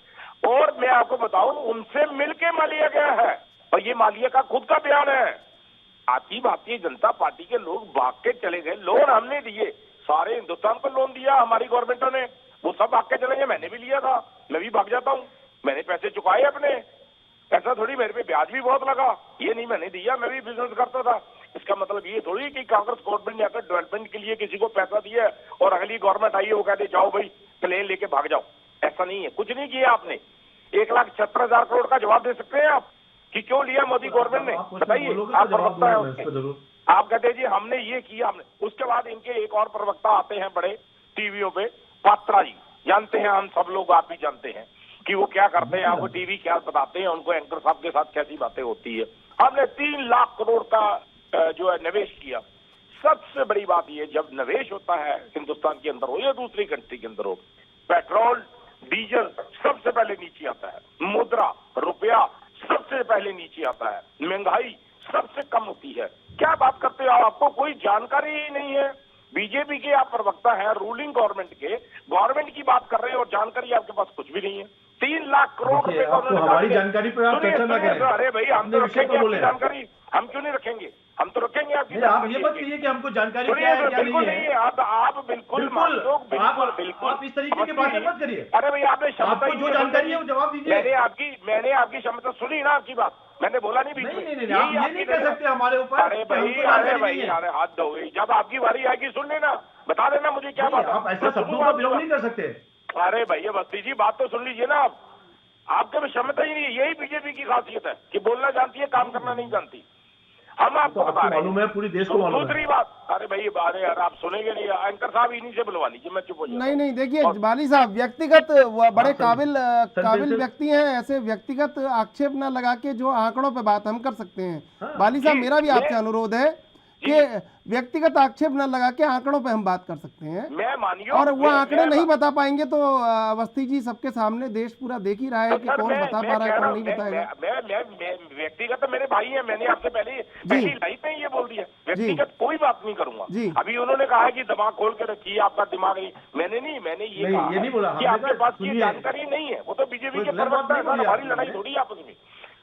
और मैं आपको बताऊं उनसे मिलके मालिया गया है, और ये मालिया का खुद का बयान है। आपकी भारतीय जनता पार्टी के लोग भाग के चले गए, लोन हमने दिए, सारे हिंदुस्तान को लोन दिया हमारी गवर्नमेंटों ने, वो सब भाग के चले गए। मैंने भी लिया था, मैं भी भाग जाता हूं, मैंने पैसे चुकाए अपने, ऐसा थोड़ी मेरे पे ब्याज भी बहुत लगा, ये नहीं मैंने दिया, मैं भी बिजनेस करता था। इसका मतलब ये थोड़ी कि कांग्रेस गवर्नमेंट ने आकर डेवलपमेंट के लिए किसी को पैसा दिया है और अगली गवर्नमेंट आई है वो कहते जाओ भाई प्लेन लेके भाग जाओ, ऐसा नहीं है, कुछ नहीं किया आपने। 1,76,000 करोड़ का जवाब दे सकते हैं आप कि क्यों लिया मोदी गवर्नमेंट ने? बताइए, आप प्रवक्ता है उसके। आप कहते हैं जी हमने ये किया, हमने। उसके बाद इनके एक और प्रवक्ता आते हैं बड़े टीवीओ पे, पात्रा जी, जानते हैं हम सब लोग, आप भी जानते हैं कि वो क्या करते हैं, आपको टीवी क्या बताते हैं, उनको एंकर साहब के साथ कैसी बातें होती है। हमने 3 लाख करोड़ का जो है निवेश किया। सबसे बड़ी बात ये, जब निवेश होता है हिंदुस्तान के अंदर हो या दूसरी कंट्री के अंदर हो, पेट्रोल डीजल सबसे पहले नीचे आता है, मुद्रा रुपया सबसे पहले नीचे आता है, महंगाई सबसे कम होती है। क्या बात करते हो, आपको कोई जानकारी ही नहीं है। बीजेपी के आप प्रवक्ता हैं, रूलिंग गवर्नमेंट के, गवर्नमेंट की बात कर रहे हैं और जानकारी आपके पास कुछ भी नहीं है। 3 लाख करोड़ रुपए का हमारी जानकारी पर आप चर्चा ना करें। अरे भाई हम तो रखेंगे आपकी जानकारी, हम क्यों नहीं रखेंगे? हम तो रखेंगे आपकी। आप ये मत कहिए कि हमको जानकारी क्या है क्या नहीं है। आप बिल्कुल बिल्कुल आप इस तरीके की बातें मत करिए। अरे भाई आपको जो जानकारी है वो जवाब दीजिए। मैंने आपकी क्षमता सुनी ना, आपकी बात मैंने बोला नहीं बीच में। नहीं, आप ये नहीं कर सकते हमारे ऊपर। अरे भाई अरे हाथ दो, जब आपकी बारी आएगी सुन लेना, बता देना मुझे क्या बात है। आप ऐसा शब्दों का प्रयोग नहीं कर सकते। अरे भैया बस्ती जी, बात तो सुन लीजिए ना आप, आपके में क्षमता ही नहीं है। यही बीजेपी की खासियत है कि बोलना जानती है, काम करना नहीं जानती। हम आपको बता रहे हैं, पूरी देश को मालूम है। दूसरी बात, अरे भाई अरे यार आप सुनेंगे नहीं, एंकर साहब इन्हीं से बुलवा लीजिए, मैं चुप हो जाऊंगा। नहीं देखिए बाली साहब, व्यक्तिगत बड़े काबिल व्यक्ति हैं, ऐसे व्यक्तिगत आक्षेप न लगा के जो आंकड़ों पे बात हम कर सकते हैं। बाली साहब, मेरा भी आपसे अनुरोध है कि व्यक्तिगत आक्षेप न लगा के आंकड़ों पे हम बात कर सकते हैं। मैं मानिए, और वो आंकड़े नहीं बता पाएंगे तो अवस्थी जी सबके सामने देश पूरा देख ही रहा है कि कौन बता पा रहा है, कौन नहीं बताएगा। मैं व्यक्तिगत मेरे भाई है, मैंने आपसे पहली लाइफ में ये बोल दिया, व्यक्तिगत कोई बात नहीं करूंगा। अभी उन्होंने कहा कि दिमाग खोल के रखिए, आपका दिमाग नहीं, मैंने ये कहा कि आपके पास ये जानकारी नहीं है। वो तो बीजेपी के प्रवक्ता है, हमारी लड़ाई थोड़ी आपस में।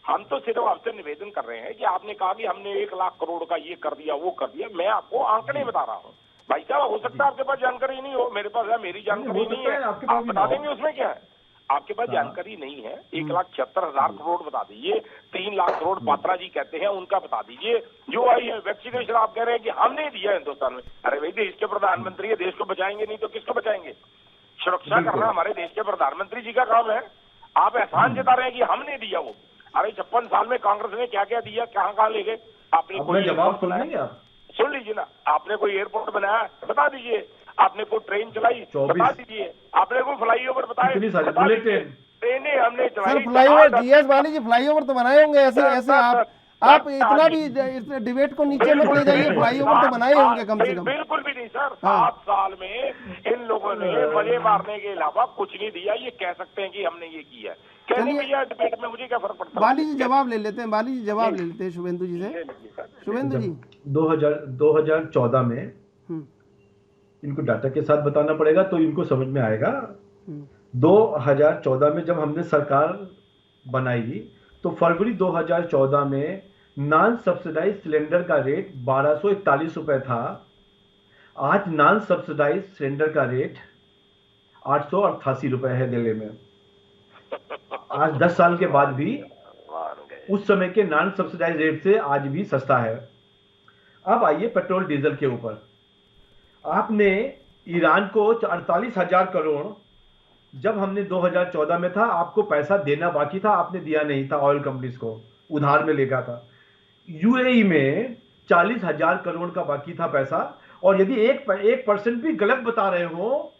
हम तो सिर्फ आपसे निवेदन कर रहे हैं कि आपने कहा कि हमने 1 लाख करोड़ का ये कर दिया, वो कर दिया। मैं आपको आंकड़े बता रहा हूँ भाई साहब। हो सकता है आपके पास जानकारी नहीं हो, मेरे पास है, मेरी जानकारी नहीं है, आप बता देंगे उसमें क्या है। आपके पास जानकारी नहीं है, 1,76,000 करोड़ बता दीजिए, 3 लाख करोड़ पात्रा जी कहते हैं उनका बता दीजिए। जो आई है वैक्सीनेशन आप कह रहे हैं कि हमने दिया हिंदुस्तान में। अरे भाई देश के प्रधानमंत्री है, देश को बचाएंगे नहीं तो किसको बचाएंगे? सुरक्षा करना हमारे देश के प्रधानमंत्री जी का काम है। आप एहसान जता रहे हैं कि हमने दिया वो। अरे 56 साल में कांग्रेस ने क्या क्या दिया, कहाँ कहाँ ले गए? आपने कोई जवाब सुन लीजिए ना, आपने कोई एयरपोर्ट बनाया बता दीजिए, आपने कोई ट्रेन चलाई बता दीजिए, आपने कोई फ्लाईओवर बताए ट्रेनें हमने चलाई। फ्लाईओवर जीएस वाली जी, फ्लाईओवर तो बनाए होंगे। ऐसे आप इतना भी डिबेट को नीचे मत ले जाइए, फ्लाईओवर तो बनाए होंगे कम से कम। बिल्कुल भी नहीं सर, 7 साल में इन लोगों ने मजे मारने के अलावा कुछ नहीं दिया। ये कह सकते हैं कि हमने ये किया है, कहने भैया डिबेट में मुझे क्या फर्क पड़ता है। बाली जी जवाब ले लेते हैं, बाली जी जवाब ले लेते हैं शुभेंदु जी से। शुभेंदु जी 2014 में इनको डाटा के साथ बताना पड़ेगा तो इनको समझ में आएगा। 2014 में जब हमने सरकार बनाई तो फरवरी 2014 में नॉन सब्सिडाइज सिलेंडर का रेट 1241 रुपए था। आज नॉन सब्सिडाइज सिलेंडर का रेट 888 रुपए है दिल्ली में। आज 10 साल के बाद भी उस समय के नॉन सब्सिडाइज रेट से आज भी सस्ता है। अब आइए पेट्रोल डीजल के ऊपर। आपने ईरान को 48,000 करोड़, जब हमने 2014 में था आपको पैसा देना बाकी था, आपने दिया नहीं था, ऑयल कंपनीज को उधार में लेगा था। यूएई में 40,000 करोड़ का बाकी था पैसा। और यदि 1% भी गलत बता रहे हो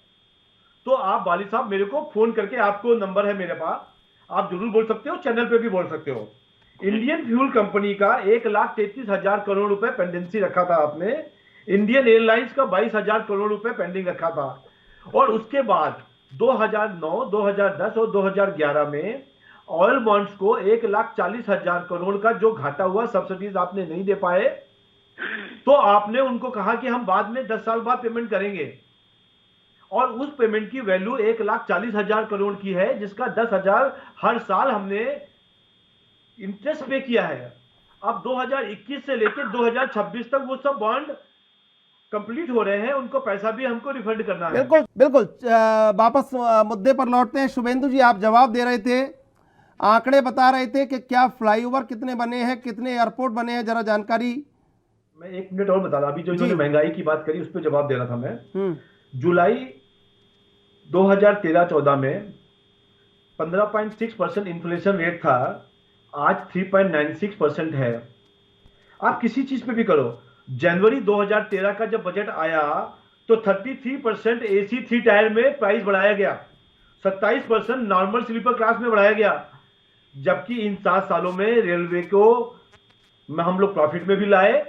तो आप वाली साहब मेरे को फोन करके, आपको नंबर है मेरे पास, आप जरूर बोल सकते हो, चैनल पे भी बोल सकते हो। इंडियन फ्यूल कंपनी का 1,33,000 करोड़ रुपए पेंडेंसी रखा था आपने। इंडियन एयरलाइंस का 22,000 करोड़ रुपए पेंडिंग रखा था। और उसके बाद 2009, 2010 और 2011 में ऑयल बॉन्ड्स को 1,40,000 करोड़ का जो घाटा हुआ, सब्सिडीज आपने नहीं दे पाए, तो आपने उनको कहा कि हम बाद में 10 साल बाद पेमेंट करेंगे। और उस पेमेंट की वैल्यू 1,40,000 करोड़ की है, जिसका 10,000 हर साल हमने इंटरेस्ट पे किया है। अब 2021 से लेकर 2026 तक वो सब बॉन्ड कंप्लीट हो रहे हैं, उनको पैसा भी हमको रिफंड करना है। बिल्कुल बिल्कुल। वापस मुद्दे पर लौटते हैं। शुभेंदु जी आप जवाब दे रहे थे, आंकड़े बता रहे थे कि क्या फ्लाईओवर कितने बने हैं, कितने एयरपोर्ट बने हैं, जरा जानकारी। मैं 1 मिनट और बता रहा, अभी जो इन्होंने महंगाई की बात करी उस पर जवाब दे रहा था मैं। जुलाई 2013-14 में 15.6% इन्फ्लेशन रेट था, आज 3.96% है। आप किसी चीज पे भी करो, जनवरी 2013 का जब बजट आया तो 33% एसी 3 टायर में प्राइस बढ़ाया गया, 27% नॉर्मल स्लीपर क्लास में बढ़ाया गया। जबकि इन 7 सालों में रेलवे को हम लोग प्रॉफिट में भी लाए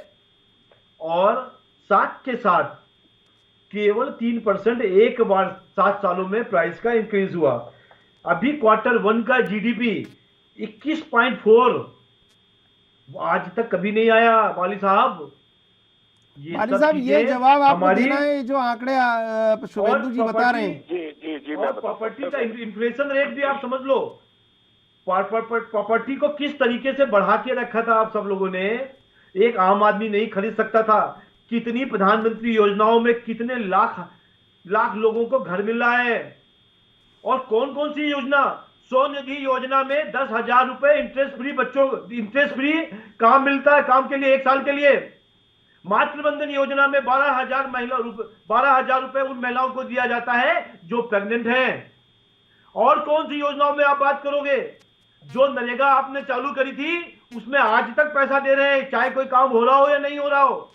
और साथ के साथ केवल 3% एक बार 7 सालों में प्राइस का इंक्रीज हुआ। अभी Q1 का जीडीपी 21.4 आज तक कभी नहीं आया। वाली साहब ये जवाब आपको देना है, जो आंकड़े शुभेंदु जी बता रहे हैं। जी और प्रॉपर्टी का इन्फ्लेशन रेट भी आप समझ लो, प्रॉपर्टी को किस तरीके से बढ़ा के रखा था आप सब लोगों ने। एक आम आदमी नहीं खरीद सकता था। कितनी प्रधानमंत्री योजनाओं में कितने लाख लोगों को घर मिल रहा है। और कौन कौन सी योजना, स्वनिधि योजना में 10,000 रुपए इंटरेस्ट फ्री, बच्चों इंटरेस्ट फ्री काम मिलता है, काम के लिए 1 साल के लिए। मातृवंदन योजना में 12,000 रुपए उन महिलाओं को दिया जाता है जो प्रेग्नेंट हैं। और कौन सी योजनाओं में आप बात करोगे? जो नरेगा आपने चालू करी थी उसमें आज तक पैसा दे रहे हैं, चाहे कोई काम हो रहा हो या नहीं हो रहा हो।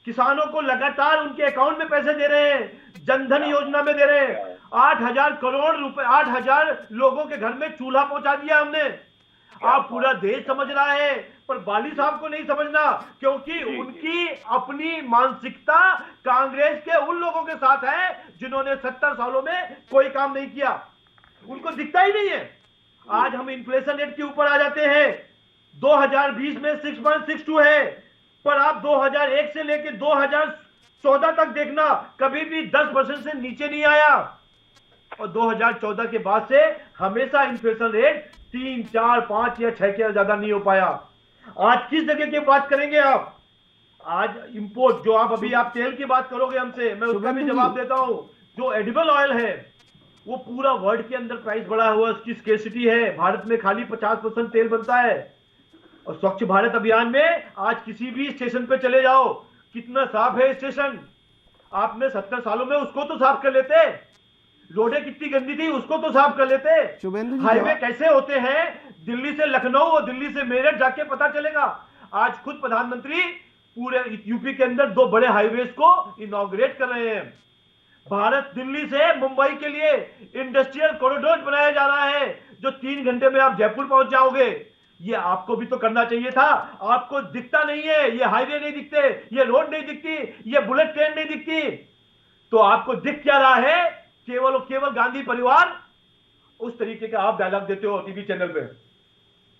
किसानों को लगातार उनके अकाउंट में पैसे दे रहे हैं, जनधन योजना में दे रहे हैं। 8,000 करोड़ रुपए, 8,000 लोगों के घर में चूल्हा पहुंचा दिया हमने। आप पूरा देश समझ रहा है, पर बाली साहब को नहीं समझना, क्योंकि उनकी अपनी मानसिकता कांग्रेस के उन लोगों के साथ है जिन्होंने 70 सालों में कोई काम नहीं किया, उनको दिखता ही नहीं है। आज हम इन्फ्लेशन रेट के ऊपर आ जाते हैं। 2020 में 6.62 है, पर आप 2001 से लेकर 2014 तक देखना, कभी भी 10% से नीचे नहीं आया। और 2014 के बाद से हमेशा इन्फ्लेशन रेट 3, 4, 5 या 6 के ज्यादा नहीं हो पाया। आज किस जगह की बात करेंगे आप? आज इंपोर्ट, जो आप तेल की बात करोगे हमसे, मैं उसका भी जवाब देता हूं। जो एडिबल ऑयल है वो पूरा वर्ल्ड के अंदर प्राइस बढ़ा हुआ है, उसकी स्केर्सिटी है। भारत में खाली 50% तेल बनता है। और स्वच्छ भारत अभियान में आज किसी भी स्टेशन पे चले जाओ, कितना साफ है स्टेशन। आपने 70 सालों में उसको तो साफ कर लेते। रोडें कितनी गंदी थी उसको तो साफ कर लेते। हाईवे कैसे होते हैं, दिल्ली से लखनऊ और दिल्ली से मेरठ जाके पता चलेगा। आज खुद प्रधानमंत्री पूरे यूपी के अंदर 2 बड़े हाईवेज को इनॉग्रेट कर रहे हैं। भारत दिल्ली से मुंबई के लिए इंडस्ट्रियल कॉरिडोर बनाया जा रहा है, जो 3 घंटे में आप जयपुर पहुंच जाओगे। ये आपको भी तो करना चाहिए था। आपको दिखता नहीं है, ये हाईवे नहीं दिखते, ये रोड नहीं दिखती, ये बुलेट ट्रेन नहीं दिखती, तो आपको दिख क्या रहा है? केवल और केवल गांधी परिवार। उस तरीके का आप डायलॉग देते हो टीवी चैनल पे।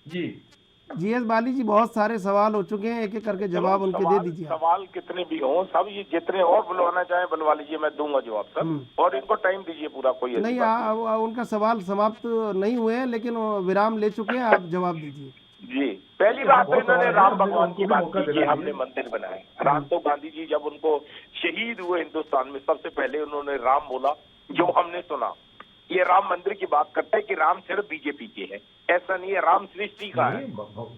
जी जीएस बाली जी, बहुत सारे सवाल हो चुके हैं, एक एक करके जवाब उनके दे दीजिए। सवाल कितने भी हों, सब ये जितने और बुलवाना चाहे बुलवा लीजिए, मैं दूंगा जवाब सब। और इनको टाइम दीजिए पूरा, कोई नहीं। उनका सवाल समाप्त नहीं हुए हैं, लेकिन विराम ले चुके हैं, आप जवाब दीजिए। जी, पहली बात तो इन्होंने राम भगवान की बात की, हमने मंदिर बनाए। राम तो गांधी जी जब उनको शहीद हुए हिंदुस्तान में, सबसे पहले उन्होंने राम बोला, जो हमने सुना। ये राम मंदिर की बात करते हैं कि राम सिर्फ बीजेपी के है, ऐसा नहीं है। राम सृष्टि का है,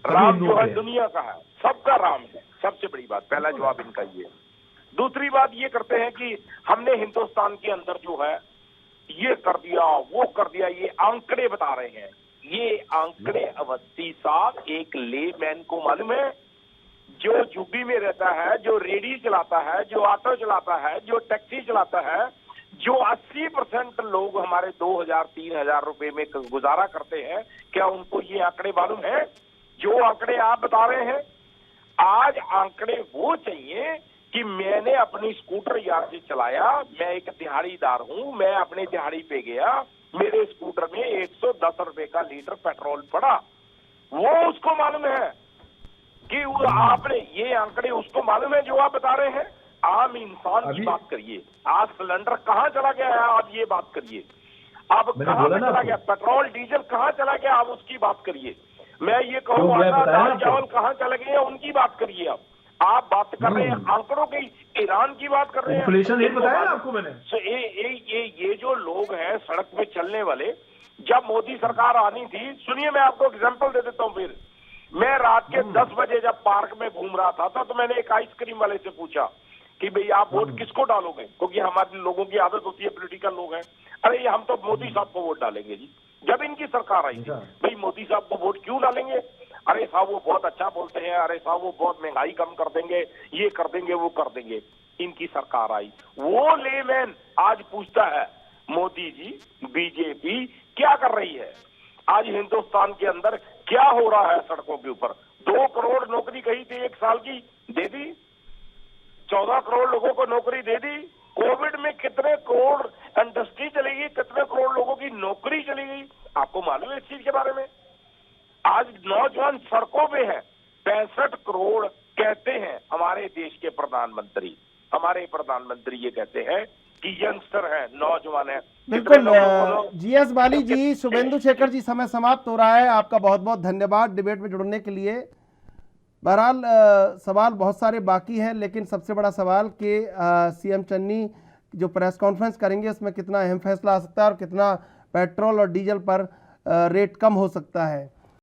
राम जो है दुनिया का है, सबका राम है। सबसे बड़ी बात, पहला जवाब इनका ये। दूसरी बात ये करते हैं कि हमने हिंदुस्तान के अंदर जो है ये कर दिया, वो कर दिया। ये आंकड़े बता रहे हैं। ये आंकड़े अवस्थी साहब एक लेमैन को मालूम है, जो यूपी में रहता है, जो रेडी चलाता है, जो ऑटो चलाता है, जो टैक्सी चलाता है, जो 80% लोग हमारे 2000-3000 रुपए में गुजारा करते हैं, क्या उनको ये आंकड़े मालूम है जो आंकड़े आप बता रहे हैं? आज आंकड़े वो चाहिए कि मैंने अपनी स्कूटर यार से चलाया, मैं एक दिहाड़ीदार हूं, मैं अपने दिहाड़ी पे गया, मेरे स्कूटर में 110 रुपए का लीटर पेट्रोल पड़ा, वो उसको मालूम है कि आपने ये आंकड़े उसको मालूम है जो आप बता रहे हैं। आम इंसान की बात करिए। आज सिलेंडर कहाँ चला गया है, आप ये बात करिए। अब कहाँ चला गया पेट्रोल डीजल, कहाँ चला गया, आप उसकी बात करिए। मैं ये कहूँ आटा दाल चावल कहाँ चले गए, उनकी बात करिए। आप बात कर रहे हैं आंकड़ों की, ईरान की बात कर रहे हैं। इन्फ्लेशन रेट बताया ना आपको मैंने। ये जो लोग हैं सड़क पे चलने वाले, जब मोदी सरकार आनी थी, सुनिए मैं आपको एग्जाम्पल दे देता हूँ। फिर मैं रात के 10 बजे जब पार्क में घूम रहा था तो मैंने एक आइसक्रीम वाले से पूछा कि भाई आप वोट किसको डालोगे, क्योंकि हमारे लोगों की आदत होती है, पॉलिटिकल लोग हैं, अरे हम तो मोदी साहब को वोट डालेंगे जी। जब इनकी सरकार आई थी, भाई मोदी साहब को वोट क्यों डालेंगे, अरे साहब वो बहुत अच्छा बोलते हैं, अरे साहब वो बहुत महंगाई कम कर देंगे, ये कर देंगे, वो कर देंगे। इनकी सरकार आई, वो लेमैन आज पूछता है मोदी जी बीजेपी क्या कर रही है। आज हिंदुस्तान के अंदर क्या हो रहा है सड़कों के ऊपर? 2 करोड़ नौकरी कही थी 1 साल की, दे दी। 14 करोड़ लोगों को नौकरी दे दी। कोविड में कितने करोड़ इंडस्ट्री चली गई, कितने करोड़ लोगों की नौकरी चली गई, आपको मालूम है इस चीज के बारे में? आज नौजवान सड़कों पे है। 65 करोड़ कहते हैं हमारे देश के प्रधानमंत्री। हमारे प्रधानमंत्री ये कहते हैं कि यंगस्टर है, नौजवान है। बिल्कुल जीएस बाली जी, शुभेंदु शेखर जी, समय समाप्त हो रहा है। आपका बहुत बहुत धन्यवाद डिबेट में जुड़ने के लिए। बहरहाल सवाल बहुत सारे बाकी हैं, लेकिन सबसे बड़ा सवाल कि सीएम चन्नी जो प्रेस कॉन्फ्रेंस करेंगे उसमें कितना अहम फैसला आ सकता है और कितना पेट्रोल और डीजल पर रेट कम हो सकता है।